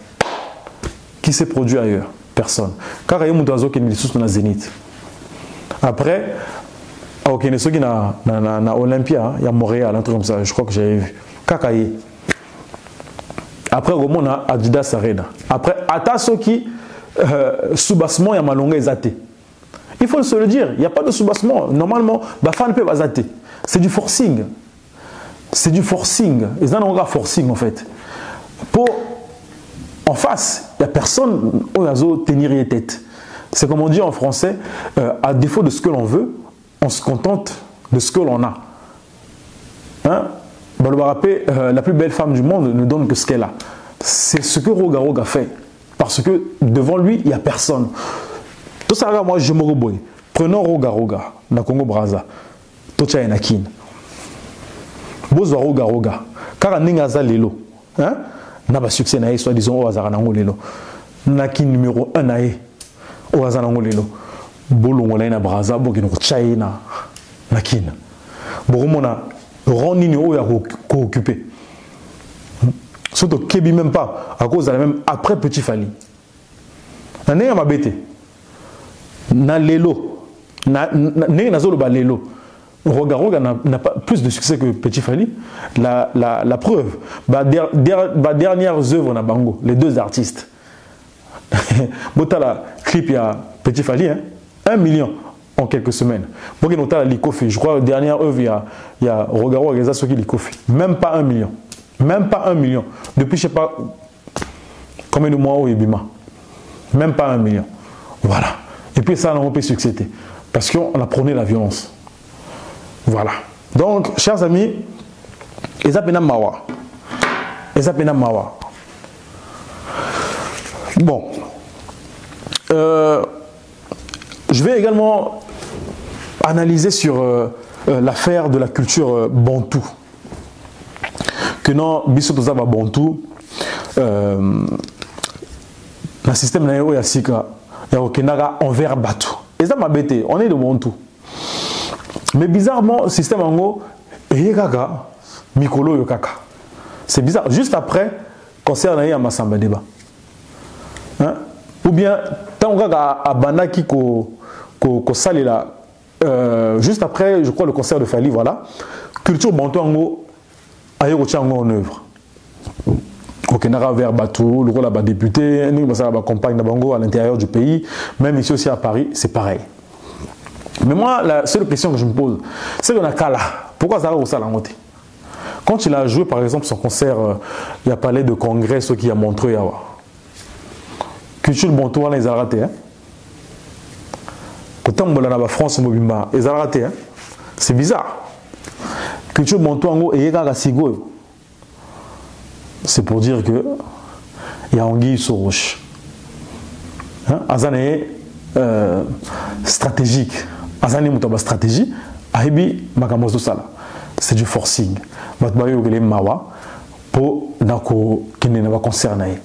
qui s'est produit ailleurs? Personne. Car il y a des gens qui sont dans la Zénith. Après, il y a ceux qui sont dans Olympia, il y a Montréal, un truc comme ça, je crois que j'avais vu. Kakaye. Après, on a Adidas Arena. Après, à ceux qui sous-bassement, il y a Malonga et Zate. Il faut se le dire, il n'y a pas de sous-bassement. Normalement, les fans peuvent Zate. C'est du forcing. C'est du forcing. Ils ont un forcing en fait. Pour en face, il n'y a personne qui a tenir les têtes. C'est comme on dit en français, à défaut de ce que l'on veut, on se contente de ce que l'on a. Hein? La plus belle femme du monde ne donne que ce qu'elle a. C'est ce que Roga Roga fait. Parce que devant lui, il n'y a personne. Tout ça, moi, je me rebois. Prenons Roga Roga, na Congo Braza. Tocha Enakin. Bozo Roga Roga. Car Ningaza Lelo. Hein? N'a pas succès, n'a soit disons au hasard nango lelo. Nakin numéro 1 nae au hasard nango lelo. Bolongo na Braza, bokino China. Nakin. Boromona, Ronini o ya occupé. Surtout Kébi même pas, à cause de la même après Petit Fali. N'a pas bêté. Na lelo. N'a zolo ba lelo. Roga Roga n'a pas plus de succès que Petit Fali. La preuve, dernières œuvres na Bango, les deux artistes. Botala clip il y a Petit Fali, hein, 1 million en quelques semaines. Botala Likofi, je crois dernière œuvre il y a Roga Roga qui Likofi, même pas 1 million, même pas 1 million. Depuis je sais pas combien de mois au Ibima, même pas 1 million. Voilà. Et puis ça n'a pas pu succéder parce qu'on a prôné la violence. Voilà. Donc, chers amis, Ezapena Mawa. Ezapena Mawa. Bon. Je vais également analyser sur l'affaire de la culture bantou. Que non, biso tozaba bantou, le système naïo yasika, yaokenaga envers bateau. Et ça m'a bêté, on est de bantou. Mais bizarrement, le système en haut, eyekaka, mikolo yokaka. C'est bizarre. Juste après, concert naïa Massamba Débat. Hein? Ou bien, tant que à Banaki ko salila, juste après, je crois, le concert de Fali, voilà, culture bantou en haut, aïe en œuvre. Au Kenara vers Batou, le rôle à député, nous avons campagne de Bango à l'intérieur du pays, même ici aussi à Paris, c'est pareil. Mais moi, la seule question que je me pose, c'est qu'on a Kala. Pourquoi ça va au Salangote? Quand il a joué par exemple son concert, il a parlé de congrès, ce qui a montré Yawa. Culture Bantou, ils ont raté. Quand on a la France, ils ont raté. C'est bizarre. Culture Bantou, ils ont raté. C'est pour dire que il y a anguille sur roche. Azane stratégique. Azane mutaba stratégie. Ahibi makamozo sala. C'est du forcing. Batbayo gele mawa pour nako kene na ba concerné.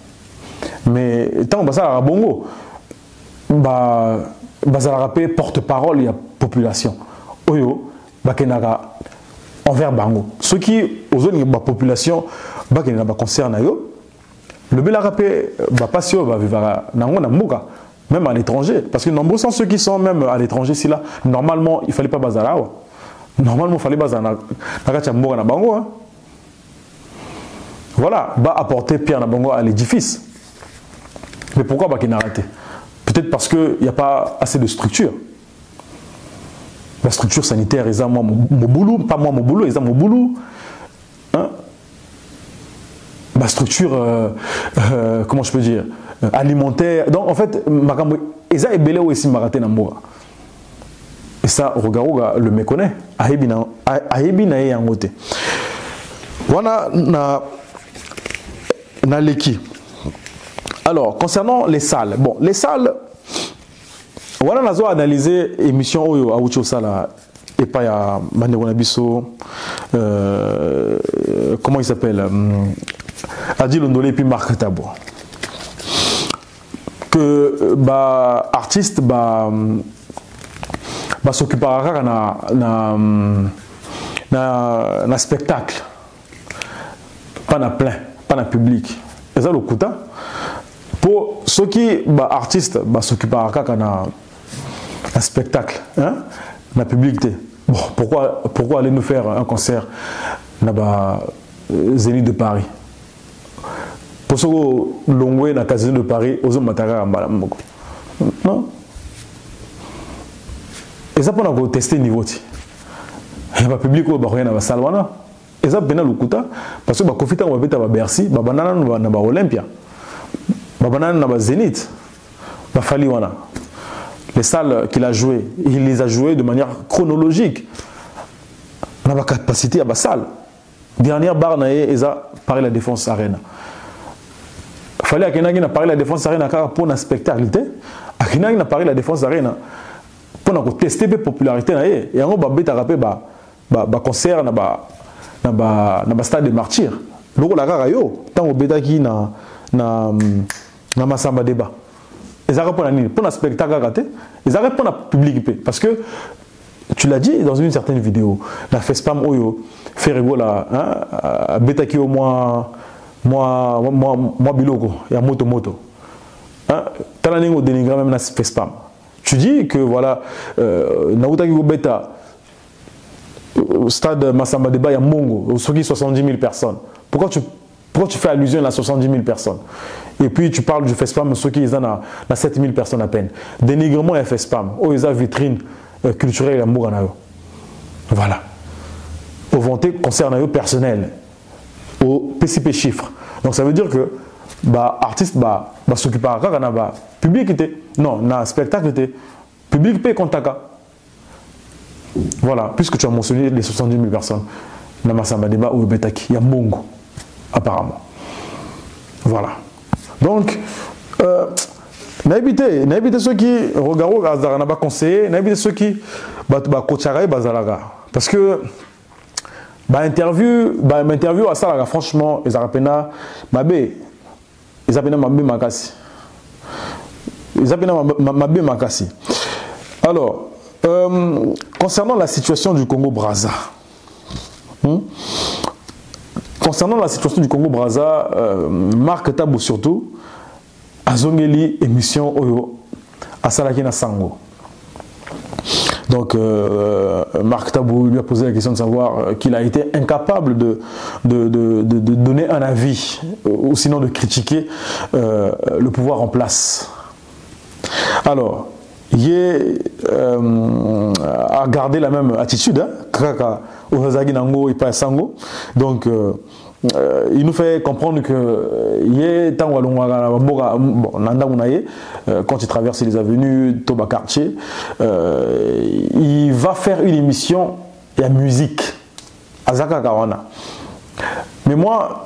Mais tant que ça à bongo ba bazala rapé porte-parole il y a population. Oyo bakenaka envers bango. Ceux qui aux zones de la population concerne le bel rapé va passer même à l'étranger parce que nombreux sont ceux qui sont même à l'étranger si là normalement il fallait pas bazar normalement il fallait bazar voilà va apporter pierre Nabango à l'édifice. Mais pourquoi pas qu'il n'a raté? Peut-être parce qu'il n'y a pas assez de structure. La structure sanitaire, ils ont mon boulot, pas moi mon boulot, ils ont mon boulot. Hein? La structure, comment je peux dire, alimentaire. Donc en fait, ils ont ébélé aussi maraté Namboga. Et ça, Rogaroga le méconnaît. Ahebi na yangote. Voilà na leki. Alors, concernant les salles, bon, les salles, voilà, nous avons analysé l'émission Oyo à Ucho Sala et pas à Manderonabiso, comment il s'appelle, Adil Ondolé et puis Marc Tabo. Que bah, artiste bah s'occupera na spectacle, pas na plein, pas na public. Et ça le coup pour ceux qui bah, artistes bah, s'occupera un spectacle, hein, la publicité. Bon, pourquoi aller nous faire un concert dans Zénith de Paris? Pour ceux qui l'ont dans le casino de Paris, aux hommes matara non. Et ça pour tester niveau. Il va public au Bahreïn à Salwana. Et ça bien le kuta parce que bah Kofita on va bêta à Bercy, bah banana na ba Olympia, bah banana na ba Zénith, bah Faliwana. Les salles qu'il a jouées, il les a jouées de manière chronologique. On a la capacité à la salle. Dernière barre, il a parlé de la Défense Arena. Il fallait qu'il ait parlé de la Défense Arena pour un spectacle. Il a parlé de la Défense Arena pour tester la popularité. Et on a rappelé un concert dans le stade des martyrs. Donc, on a rappelé dans Massamba Débat. Ils arrêtent pour un spectacle raté, ils arrêtent pour un public. Parce que, tu l'as dit dans une certaine vidéo, la FESPAM Oyo, fait rigoler, hein, bêta qui au moins biloko, il y a moto. Tu as un dénigré même la FESPAM. Tu dis que voilà, Naouta qui bêta, au stade Massamba Débat, il y a Mongo, au Soki 70 000 personnes. Pourquoi tu fais allusion à 70 000 personnes? Et puis tu parles du FESPAM, ceux qui ont 7 000 personnes à peine. Dénigrement et FESPAM, ils ont vitrine culturelle à Mouganayo. Voilà. Au vanté concernant eux personnel, au PCP chiffre. Donc ça veut dire que bah artiste bah s'occupe à bah public était non na spectacle était public paye contaka. Voilà, puisque tu as mentionné les 70 000 personnes. Namasamba Débat ou Betaki, il y a Mongo, apparemment. Voilà. Donc, n'habitez ceux qui regardent, n'a pas conseillé, n'habitez ceux qui parce que interview à ça, franchement, ils appellent Mabé Makasi. Ils appellent Mabé Makasi. Alors, concernant la situation du Congo-Brazza, Marc Tabou surtout, Azongeli émission Oyo à Salakina Sango. Donc, Marc Tabou lui a posé la question de savoir qu'il a été incapable de donner un avis, ou sinon de critiquer le pouvoir en place. Alors, il a gardé la même attitude, donc il nous fait comprendre que quand il traverse les avenues Toba quartier, il va faire une émission et la musique Azaka Kawana. Mais moi,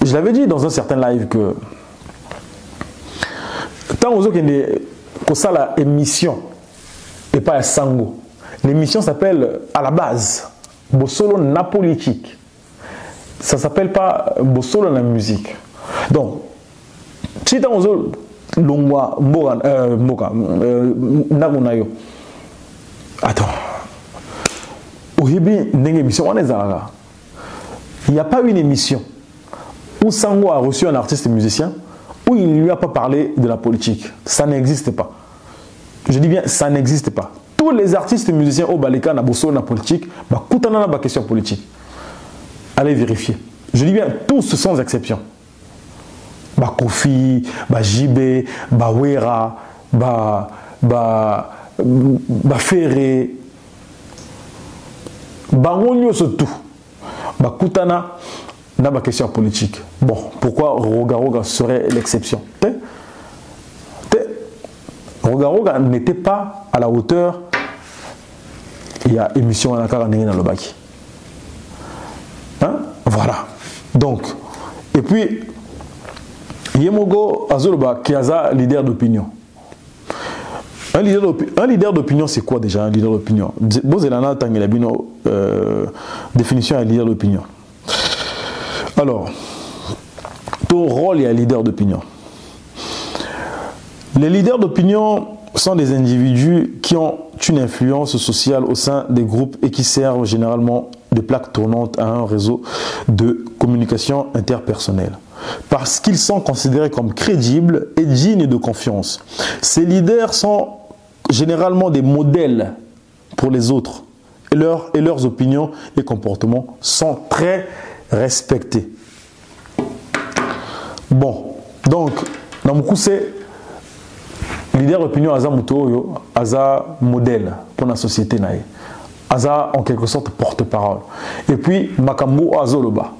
je l'avais dit dans un certain live que tant aux autres que ça la émission et pas à Sango. L'émission s'appelle à la base Bossolo na politique. Ça s'appelle pas Bossolo na musique. Donc, si tant aux autres Longwa Moka Nagunayo. Attends. Au Hibi n'eng émission on est là. Il n'y a pas une émission où Sango a reçu un artiste musicien où il ne lui a pas parlé de la politique. Ça n'existe pas. Je dis bien, ça n'existe pas. Tous les artistes musiciens au Baleka, na bosso, na politique, bah, koutana na question politique. Allez vérifier. Je dis bien, tous sans exception. Bah, Kofi, bah, JB, bah, Wera, bah, Ferré, bah, on surtout. Bah, koutana na question politique. Bon, pourquoi Roga serait l'exception? Roga n'était pas à la hauteur. Il y a émission à la Karané dans le bac. Hein? Voilà. Donc, et puis, Yemogo Azoloba qui est leader d'opinion. Un leader d'opinion, c'est quoi déjà un leader d'opinion? Bozelana Tangelabino, définition à un leader d'opinion. Alors, ton rôle est un leader d'opinion. Les leaders d'opinion sont des individus qui ont une influence sociale au sein des groupes et qui servent généralement de plaque tournante à un réseau de communication interpersonnelle. Parce qu'ils sont considérés comme crédibles et dignes de confiance. Ces leaders sont généralement des modèles pour les autres et leurs opinions et comportements sont très respectés. Bon, donc, dans mon coup, c'est leader d'opinion Aza Muto, Aza modèle pour la société. Aza en quelque sorte porte-parole. Et puis, Makambo Azoloba,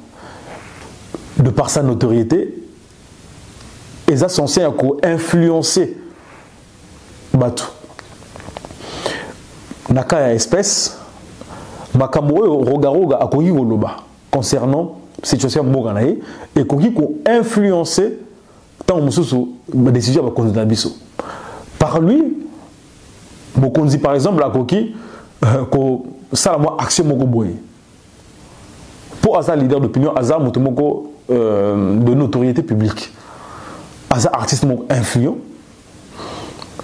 de par sa notoriété, Aza censé influencer Batu. Nakaya espèce, Makambo Rogaroga Akoyi Woloba, concernant la situation Moganae, et Koki ko influencé tant la décision de la décision. Par lui, Mokonzi par exemple, la Koki, ça la moi action Mokoboye. Pour Aza leader d'opinion, Aza Motomoko de notoriété publique. Aza artiste influent.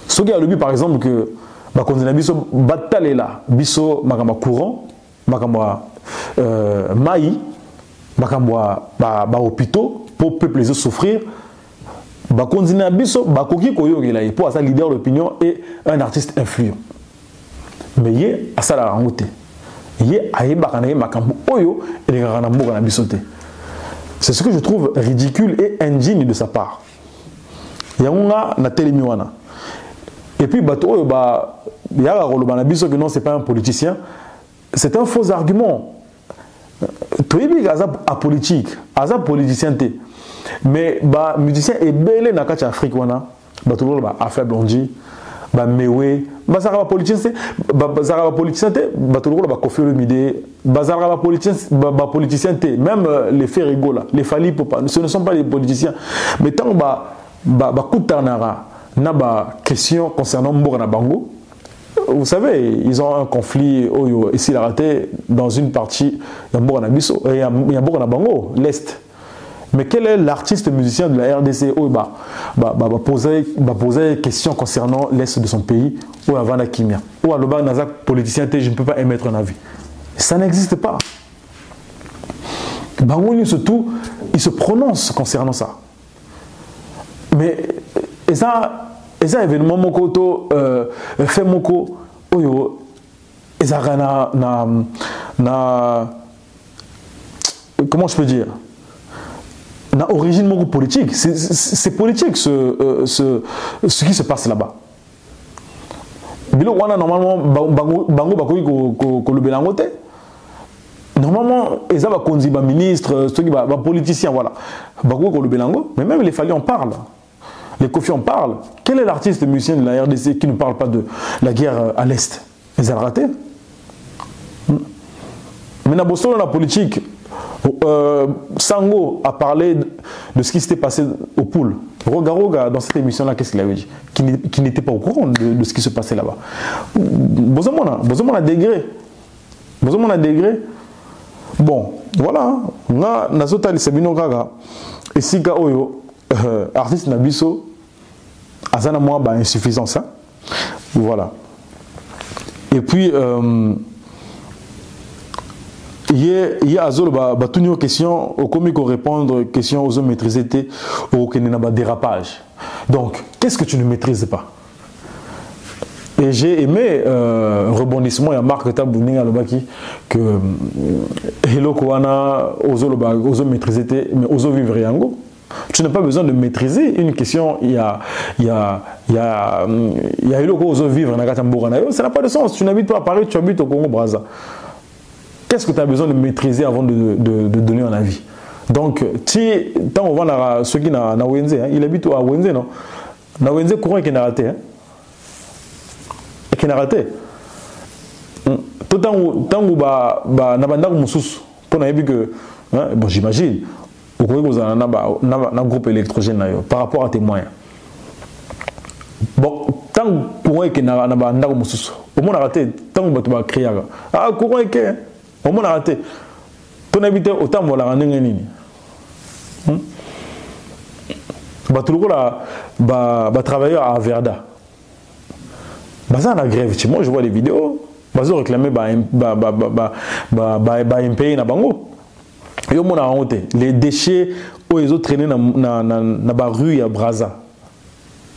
Ce qui a le but par exemple que Bakonzi na biso batalela biso makamba courant, makamba maï, makamba ba hôpitaux pour peuple les souffrir. Bakonzi na biso bakoki koyogela pour sa leader d'opinion et un artiste influent. Mais yé a ça la rangote. Yé aye bakanaye makambo oyo et les ranambo na bisote. C'est ce que je trouve ridicule et indigne de sa part. Yangonga na telemiwana. Et puis bato oyo ba yara roloba na biso que non c'est pas un politicien. C'est un faux argument. Toyebi aza apolitique, aza politicien té. Mais bah musicien est belé na kacha Afrique wana, bah tout le monde a fait Blondie, ba mewe bazara ba politicien bazara ba politicien te batolo ba Kofi Olomide bazara ba politicien te même les faits rigola les Fally Ipupa ce ne sont pas des politiciens mais tant ba kutanara na ba question concernant Mbora Bango. Vous savez, ils ont un conflit ici la raté dans une partie de Mbora Biso et il y a Mbora Bango l'est. Mais quel est l'artiste musicien de la RDC poser des questions concernant l'Est de son pays ou avant la Kimia ou à l'Oba Nazak politicien, je ne peux pas émettre un avis. Ça n'existe pas. Bango surtout, il se prononce concernant ça. Mais et ça événement moko fait moko oyo et ça na comment je peux dire na origine moko politique. C'est politique ce qui se passe là-bas. Bilo wana normalement bango bakoki ko lobelango te. Normalement eza ba konzi ba ministre ceux qui ba politiciens voilà. Bakoki ko lobelango mais même les Fally en parlent. Les Kofi en parlent. Quel est l'artiste musicien de la RDC qui ne parle pas de la guerre à l'Est? Les a ratés. Mais dans la politique, Sango a parlé de ce qui s'était passé au pool. Roga, dans cette émission-là, qu'est-ce qu'il avait dit? Qui n'était pas au courant de ce qui se passait là-bas. Besoin a degré. Bon, voilà. Na nazota li sabino gaga. Et si ga oyo artiste Nabiso azana moi ba insuffisance hein? Voilà. Et puis il y a azolo ba tunyo question au comique répondre question aux hommes maîtriser au kenena ba dérapage. Donc qu'est-ce que tu ne maîtrises pas? Et j'ai aimé rebondissement et Marc Tabouning Alobaki que Hello Koana aux hommes maîtriser mais aux hommes vivre yango. Tu n'as pas besoin de maîtriser une question. Il y a eu le cause de vivre ça n'a pas de sens. Tu n'habites pas à Paris, tu habites au Congo-Brazza. Qu'est-ce que tu as besoin de maîtriser avant de donner un avis? Donc, tant on va ceux qui n'ont pas Wenze, il habite à Wenze, non? Na Wenze courant qui n'a raté. Qui n'a raté. Tout tant où n'a pas de pour que bon, j'imagine. Vous pouvez un groupe électrogène par rapport à tes moyens. Bon, tant que courant est n'a pas au moins raté, tant que tu vas créer. Ah, courant est au moins raté. Ton habité autant de la rendre. Tout le monde travailler à Verda. Baza la grève, moi je vois les vidéos. Baza réclamer MP na bango. Les déchets où ils ont traîné dans la rue à Brazza.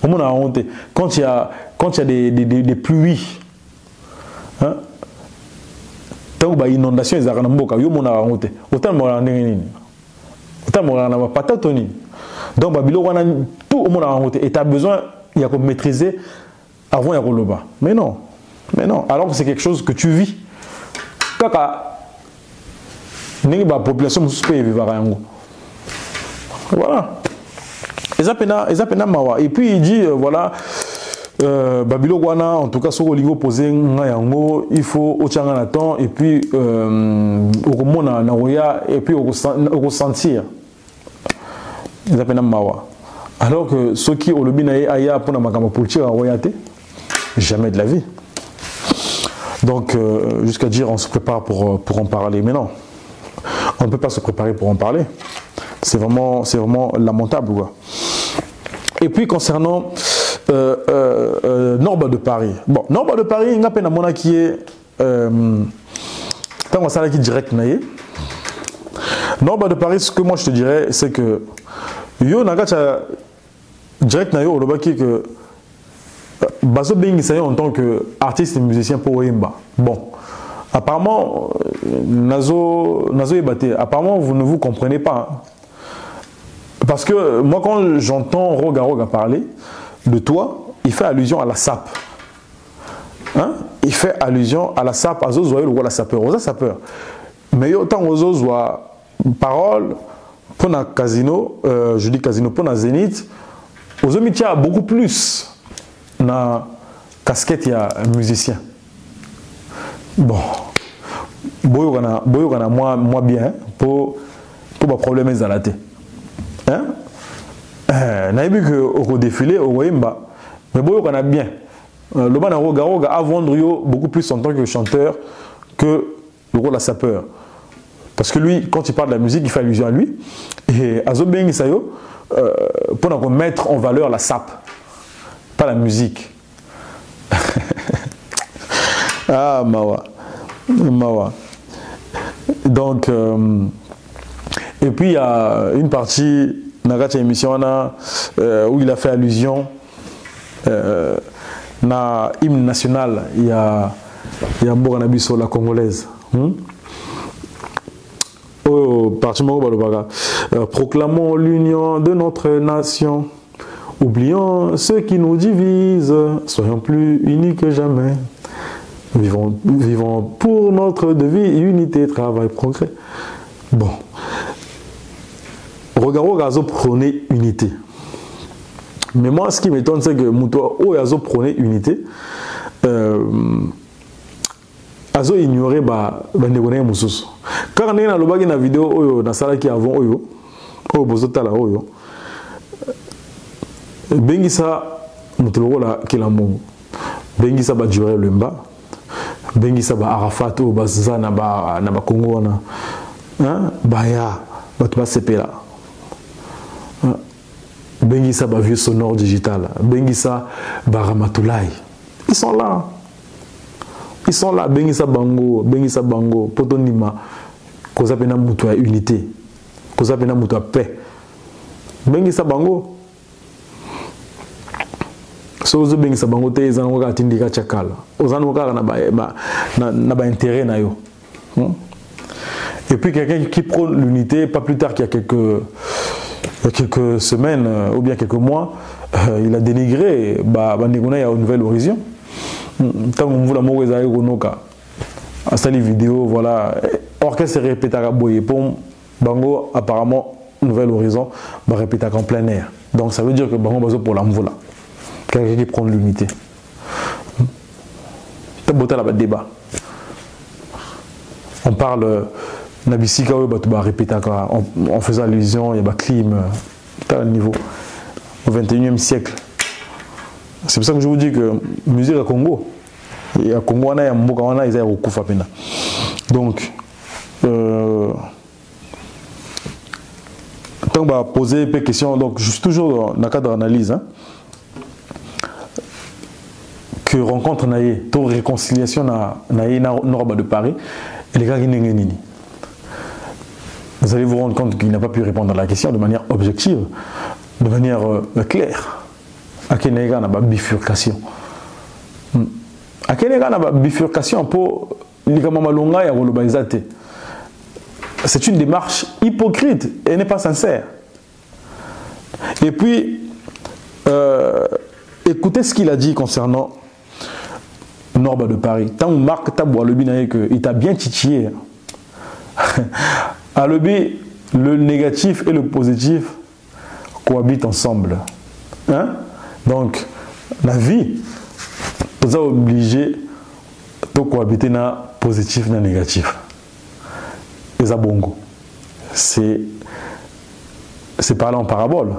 On a honte. Quand il y a des pluies, hein, tant que inondation ils ont mboka, yo mona honte. Autant moi ndengeni. Autant moi na patatoni. Donc babilo wana tout au monde a honte. Et tu as besoin il y a comme maîtriser avant ya koloba. Mais non. Alors que c'est quelque chose que tu vis. Kaka la population voilà. Et puis il dit voilà Babilo Wana en tout cas sur le niveau posé il faut au temps et puis au mona naoya et puis au ressentir ils appellent mawa alors que ceux qui au lobby aya pour na makamba politique royauté jamais de la vie. Donc jusqu'à dire on se prépare pour en parler, mais non. On ne peut pas se préparer pour en parler. C'est vraiment lamentable. Quoi. Et puis concernant Norba de Paris. Bon, Norba de Paris, il y a un mona qui est tant qu'on s'arrête direct naïe. Norba de Paris, ce que moi je te dirais, c'est que yo nagacha direct naïe au lobaki que Bazo Bing en tant qu'artiste et musicien pour Wemba. Bon. Apparemment, Nazo Ebate, apparemment vous ne vous comprenez pas. Hein. Parce que moi quand j'entends Roga parler de toi, il fait allusion à la SAP. Hein? Il fait allusion à la SAP, à Zozoïl ou à la sapeur. Aux sapeurs. Mais autant aux Zozoa parole, pour un casino, je dis casino, pour un zénith, aux Omitia beaucoup plus na casquette, il y a un musicien. Bon, moi bien, pour les problèmes à la tête. Hein? N'a vu que au défilé, au Wemba, mais on a bien. Le ban a vendu beaucoup plus en tant que chanteur que le rôle à sapeur. Parce que lui, quand il parle de la musique, il fait allusion à lui. Et Azo Ben Isayo, pour mettre en valeur la sape, pas la musique. Ah, Mawa. Mawa. Donc, et puis il y a une partie dans la émission où il a fait allusion na hymne national. Il y a Mboganabiso, la congolaise. Proclamons l'union de notre nation. Oublions ceux qui nous divisent. Soyons plus unis que jamais. Vivons pour notre devise, unité, travail, progrès. Bon. Regardons Gazo prôner unité. Mais moi, ce qui m'étonne, c'est que Moutoua, Gazo prôner unité, Gazo ignorer Bandegone Moussous. Quand on est dans la vidéo, dans la qui avant, Bozotala, Bengisa, Moutolola, Kilamongo, Bengisa Badjure Lemba, Bengisa Arafat, Baza, Naba Congo, Baya, Batba Sepela. Bengisa Vieux Sonore Digital, Bengisa Baramatoulaye. Ils sont là. Ils sont là. Bengisa Bango, Potonima, Kozapena Moutoua unité, Kozapena Moutoua paix. Bengisa Bango. Sozo Bengisa Bango te Zanoka Tindika Chakala. Ozanoka n'a pas intérêt na yo. Et puis quelqu'un qui prône l'unité, pas plus tard qu'il y a quelques semaines ou bien quelques mois, il a dénigré Bandegona à une nouvelle horizon. Tant qu'on voit la mauvaise aéronoka, à sa vidéo, voilà, orchestre répété à Boye Pom, Bango apparemment Nouvel Horizon va répéter en plein air. Donc ça veut dire que Bango Bazo pour l'envola, quelqu'un qui prend l'unité. T'as beau là débat. On parle Nabisika va répéter en faisant allusion, il y a clim à niveau au 21e siècle. C'est pour ça que je vous dis que musique à Congo, il y a Congo, il y a Mboka, il y a Okufa Pena. Donc, on va poser des questions, donc juste toujours dans le cadre d'analyse, hein, que rencontre Naye, ton réconciliation Naye Norba de Paris, et les gars qui n'ont vous allez vous rendre compte qu'il n'a pas pu répondre à la question de manière objective, de manière claire. À quel égard n'a pas bifurcation? À quel égard n'a pas bifurcation pour les Kamamalonga et Rolobalizate? C'est une démarche hypocrite et n'est pas sincère. Et puis, écoutez ce qu'il a dit concernant Norba de Paris. Tant Marc Taboua le binaye qu'il t'a bien titillé. À le négatif et le positif cohabitent ensemble. Hein? Donc, la vie, vous a obligé de cohabiter dans positif et dans négatif. Et ça, bongo. C'est parler en parabole.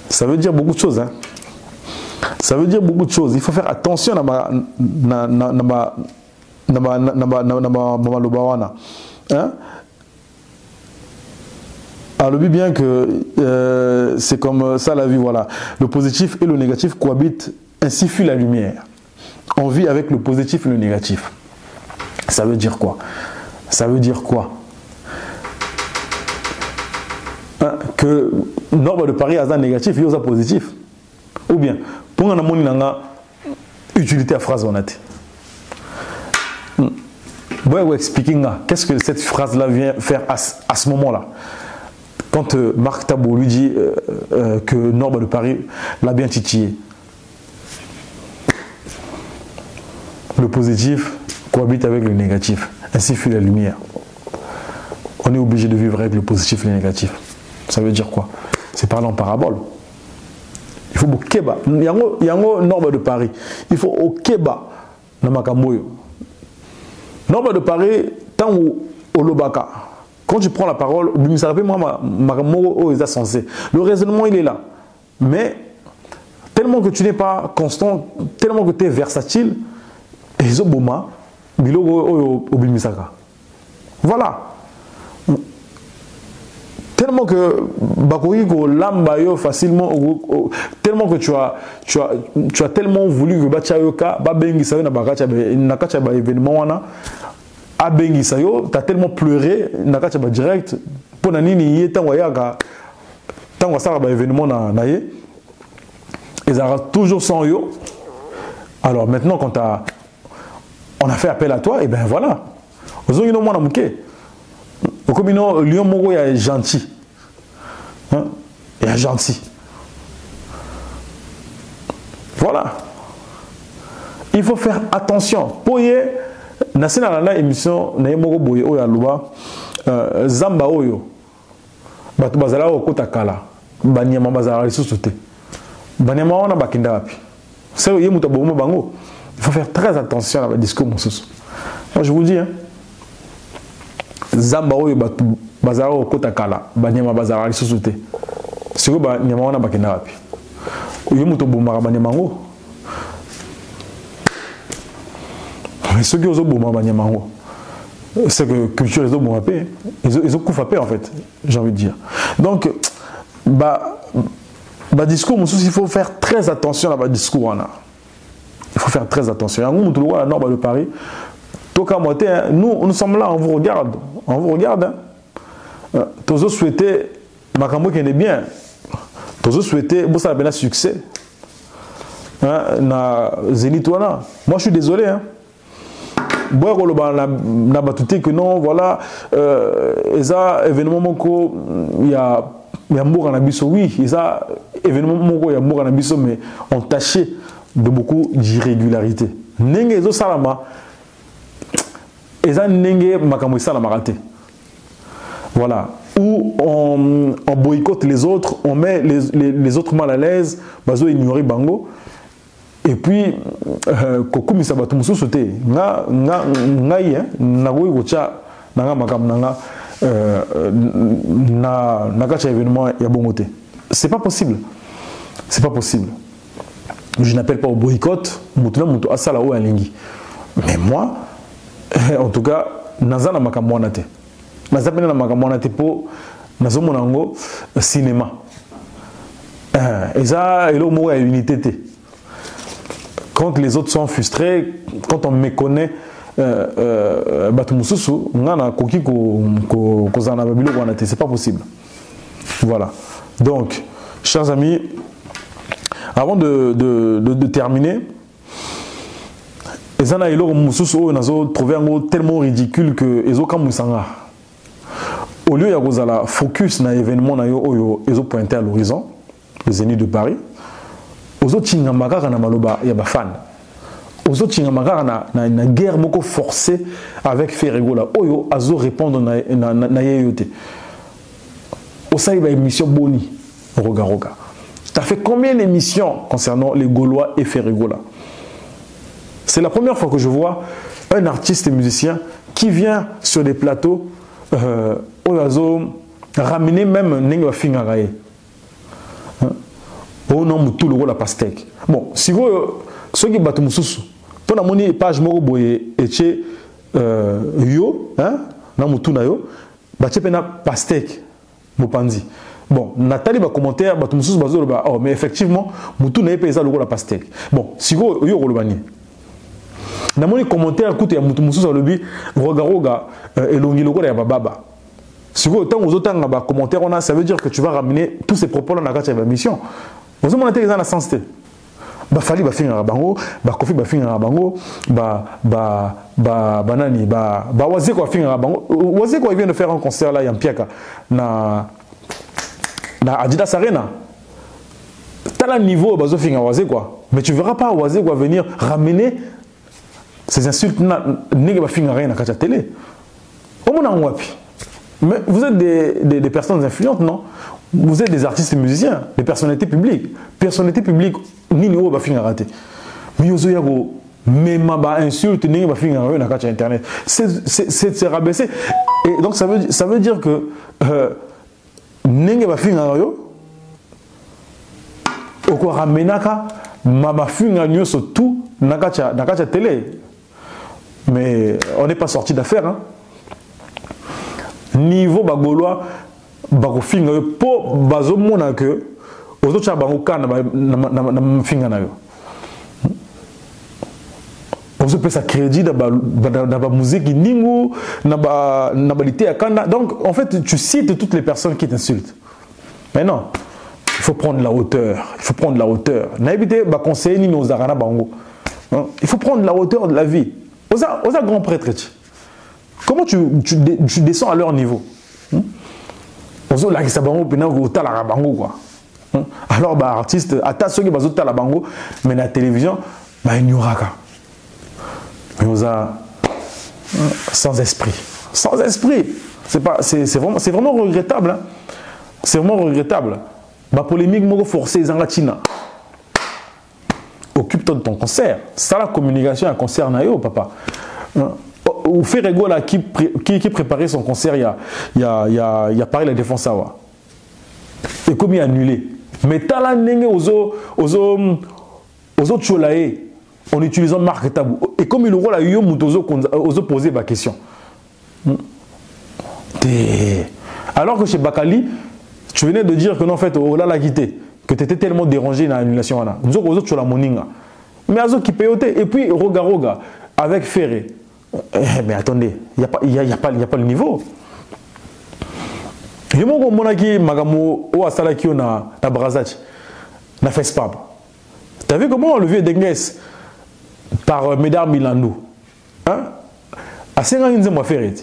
Ça veut dire beaucoup de choses. Hein? Ça veut dire beaucoup de choses. Il faut faire attention à alors, le bien que c'est comme ça la vie, voilà. Le positif et le négatif cohabitent, ainsi fuit la lumière. On vit avec le positif et le négatif. Ça veut dire quoi? Ça veut dire quoi? Hein? Que Norba de Paris a un négatif et un positif. Ou bien, pour un amour, il y a utilité à phrase honnête. Expliquer qu'est-ce que cette phrase-là vient faire à ce moment-là. Quand Marc Tabou lui dit que Norba de Paris l'a bien titillé. Le positif cohabite avec le négatif. Ainsi fuit la lumière. On est obligé de vivre avec le positif et le négatif. Ça veut dire quoi? C'est parler en parabole. Il faut Keba. Yango norme de Paris. Il faut au Keba na makamboyo. Norme de Paris tant au Lobaka. Quand tu prends la parole, ça rappelle moi makamboyo est censé. Le raisonnement il est là. Mais tellement que tu n'es pas constant, tellement que tu es versatile, et Zoboma, Bilogo Obimisaka. Voilà. Tellement que Bakoiko Lambayo facilement, tellement que tu as tellement voulu que Bachayoka, Babengi Sayo, Nakacha événement, Abengi Sayo, tu as tellement pleuré, Nakacha direct, pour Nanini, Yetangwayaka, Tangwasara événement Naye, ils auront toujours sans yo. Alors maintenant, quand on a fait appel à toi, et bien voilà. Aux autres, on a manqué. Au communant, Lyon Mogo est gentil. Hein? Il est gentil. Voilà. Il faut faire attention. Pour y na émission, na Mogo Boye Oya Luba, Zamba Oyo, Batu Bazala Okota Kala, Banyama Bazala Rissoute, Banyama Wana Bakinda Api. C'est le Yemuta Bomo Bango. Il faut faire très attention à la discours, mon sous. Moi, je vous dis, hein. Zamba oyo batu bazara okota kala banyama bazara lisusuté siko ba nyama wana bakenda wapi uyo muto bomaka banyama ngo mais ceux qui osent bomaka banyama ngo c'est que culture les bomaka pe ils ont kufa pe en fait j'ai envie de dire donc ba discours mon souci il faut faire très attention à ba discours wana il faut faire très attention yango muto lo la norme de Paris. Nous sommes là, on vous regarde. On vous regarde. Hein. Tous souhaiter, Makambo qui est bien. Tous souhaiter, bon ça a bien succès. Na Zénitouana. Moi je suis désolé. Hein. Bon, on a battu que non, voilà. Ça événement moko, il y a Mour en abisso, oui. Ça événement moko, il y a Mour en abisso, mais on tâchait de beaucoup d'irrégularités. Nenge zo salama. Et ça, voilà. Où on boycotte les autres, on met les autres mal à l'aise, bazo ignorer bango. Et puis, koku misabatu musu sote. Ngai na goy gocha nanga makam nanga na kacha événement ya bongote. C'est pas possible. C'est pas possible. Je n'appelle pas au boycott, mutuna mutu asala o alingi. Mais moi, en tout cas, nazana makamwanate. Nazapena na makamwanate po nazomonango cinéma. Et ça, et là, il y a unité. Quand les autres sont frustrés, quand on méconnaît Batumususu, c'est pas possible. Voilà. Donc, chers amis, avant de terminer, les ana elo mususu nazo trouvé tellement ridicule que ezo kamusanga. Au lieu ya kozala focus na événement na yo oyo ezo pointer à l'horizon, les Zénith de Paris. Ozo tinga makaka na maloba ya ba fan. Ozo tinga makaka na guerre moko forcée avec Ferregola. Oyo azo répondre na yeyote. Osai ba émission boni roga. Tu as fait combien d'émissions concernant les Gaulois et Ferregola? C'est la première fois que je vois un artiste et musicien qui vient sur des plateaux ramener même Nenga Fingarae. Au nom de tout le rôle la pastèque. Bon, si vous, ceux qui battent Moussous, pour la monnaie page Moroboye et chez Yo, na mutu na yo, batche pena pastèque, Mopandi. Bon, Nathalie va commenter, battu Moussous bazo ba, oh, mais effectivement, mutu na epeza le rôle la pastèque. Bon, si vous, Yo rolobani. Dans mon commentaire, écoutez, Moussous alobi, roga elongi logo ya baba. Si vous autant aux autres commentaires, ça veut dire que tu vas ramener tous ces propos là dans la mission. Vous avez montré dans la sensité. Ba fali ba finira bango, ba kofi ba finira bango, banani, waze ko finira bango. Waze ko vient de faire un concert là Yampiaka na Adidas Arena. T'as le niveau bazo finira waze quoi. Mais tu verras pas waze quoi venir ramener ces insultes nèg ba finira na kacha télé. Au mon wapi. Mais vous êtes des personnes influentes, non? Vous êtes des artistes et musiciens, des personnalités publiques. Personnalités publiques, ni nous va finir raté. Mais vous avez même insulte, ni va finir na carte internet. C'est rabaissé. Et donc ça veut dire que ni va finir au quoi ramenaka ma finir nyo surtout na carte télé. Mais on n'est pas sorti d'affaire. Hein. Niveau bagolois, bagofinga po bazomona que aux autres chabangoka na finga na yo. On se peut ça crédit dans la musique ningo na balité akanda. Donc en fait tu cites toutes les personnes qui t'insultent. Mais non, il faut prendre la hauteur. Il faut prendre la hauteur. Na éviter ba conseiller ni nos arana bango. Il faut prendre la hauteur de la vie. Aux grands prêtres, comment tu descends à leur niveau? Alors, artiste, à ceux qui sont à la bango, mais la télévision, il n'y aura qu'à. Mais sans esprit. Sans esprit. C'est vraiment regrettable. Hein? C'est vraiment regrettable. La polémique, forcée, Zangatina. Occupe-toi de ton concert. Ça, la communication, un concert, papa. Ou fait Rego là qui préparait son concert il y a Paris la Défense Awa. Et comme il a annulé. Mais t'as la nenge aux autres cholae en utilisant marque tabou. Et comme il aura la yo aux poser ma question. Alors que chez Bakali, tu venais de dire que non, en fait, oh là la quitté. Que tu étais tellement dérangé dans l'annulation. Nous autres, tu as la moninga. Mais à qui payoté. Et puis, Roga, avec Ferré. Mais attendez, il n'y a pas le niveau. Et moi, je Magamo, ou Asalaki, na Brazach, na FESPAB. Tu as vu comment le vieux Dengues par Médard Milandou. Hein? À 50 ans, moi, Ferré.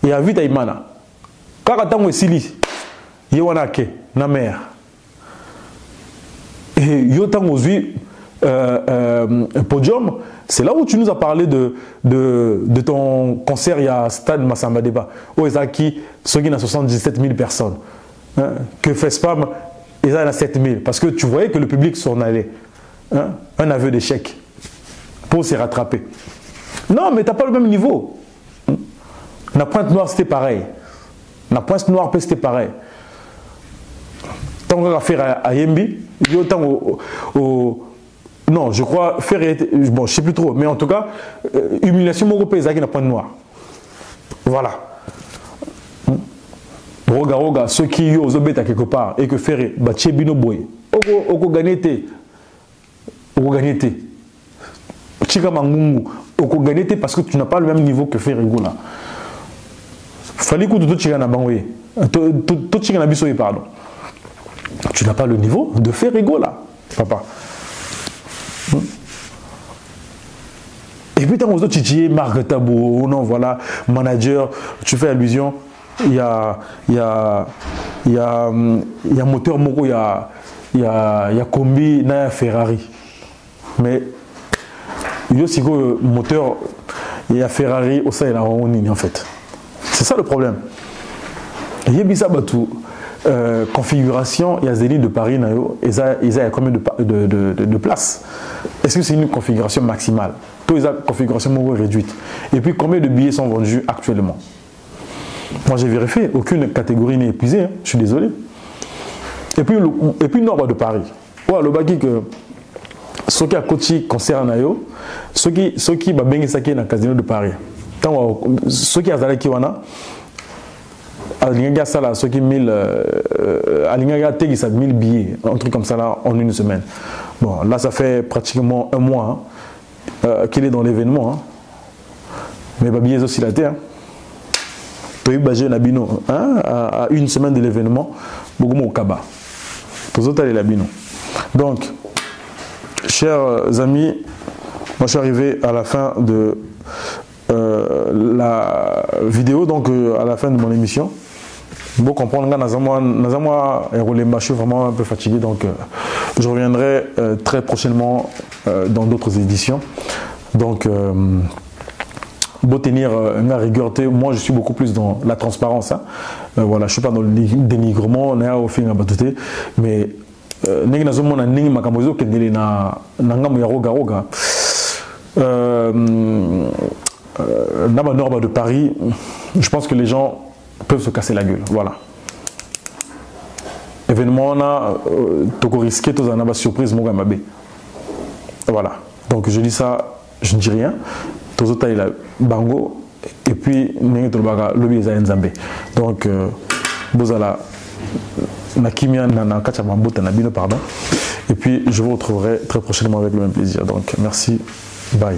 Il y a vite à Imana. Quand on est Sili, il y a un na mère. Et Yotam aujourd'hui, Podium, c'est là où tu nous as parlé de ton concert il y a Stade Massamba Débat. Où il y a ceux qui ont 77 000 personnes. Hein, que FESPAM, il y en a 7 000. Parce que tu voyais que le public s'en allait. Hein, un aveu d'échec. Pour se rattraper. Non, mais tu n'as pas le même niveau. La Pointe Noire, c'était pareil. La Pointe Noire, c'était pareil. Tant qu'on va faire à Yembi, non, je crois faire, bon, je sais plus trop, mais en tout cas, humiliation européenne qui n'a pas de noir. Voilà. Roga, ceux qui ont osé quelque part et que faire, bah tchébino boy. Oko gagnete, Chika mangungu, oko gagnete parce que tu n'as pas le même niveau que faire là. Fallait que tout chika na bangoye, tout chika na bisoye pardon. Tu n'as pas le niveau de faire là, papa. Et puis, tant que tu Marc Tabou, non, voilà, manager, tu fais allusion, il y a moteur Moko, il y a Combi, il y a Ferrari. Mais il y a aussi que moteur, il y a Ferrari, au sein, il y a en fait. C'est ça le problème. Il y a bizarre tout. Configuration, il y a des lignes de Paris, ils ont combien de places? Est-ce que c'est une configuration maximale? Tous les configurations réduite. Et puis combien de billets sont vendus actuellement? Moi j'ai vérifié, aucune catégorie n'est épuisée, hein, je suis désolé. Et puis le nombre de Paris. Ouais, le baki que ceux qui a coaché concert nayo, ceux qui va bien saquer dans le casino de Paris. Ceux qui a zalé qui wana. Alinga ça là, ceux qui 1000 billets, un truc comme ça là en une semaine. Bon, là ça fait pratiquement un mois qu'il est dans l'événement. Hein. Mais pas billets aussi la terre. Puis bager l'abino à une semaine de l'événement, beaucoup au Kaba. Pour autres aller l'abino. Donc, chers amis, moi je suis arrivé à la fin de la vidéo, donc à la fin de mon émission. Bon, comprendre, je suis vraiment un peu fatigué, donc je reviendrai très prochainement dans d'autres éditions. Donc, beau tenir une rigueur, moi je suis beaucoup plus dans la transparence. Hein. Voilà, je ne suis pas dans le dénigrement, mais ndenge nazomona ndenge makambo ezokendele na ngambo ya roga na banorba de Paris, je pense que les gens peuvent se casser la gueule. Voilà. Événement, on a risqué tous en surprise. Voilà. Donc je dis ça, je ne dis rien. Tous autres, il a bango. Et puis, lobby est Nzambe. Donc, bozala na kimia na kachabambo tanabino pardon. Et puis, je vous retrouverai très prochainement avec le même plaisir. Donc, merci. Bye.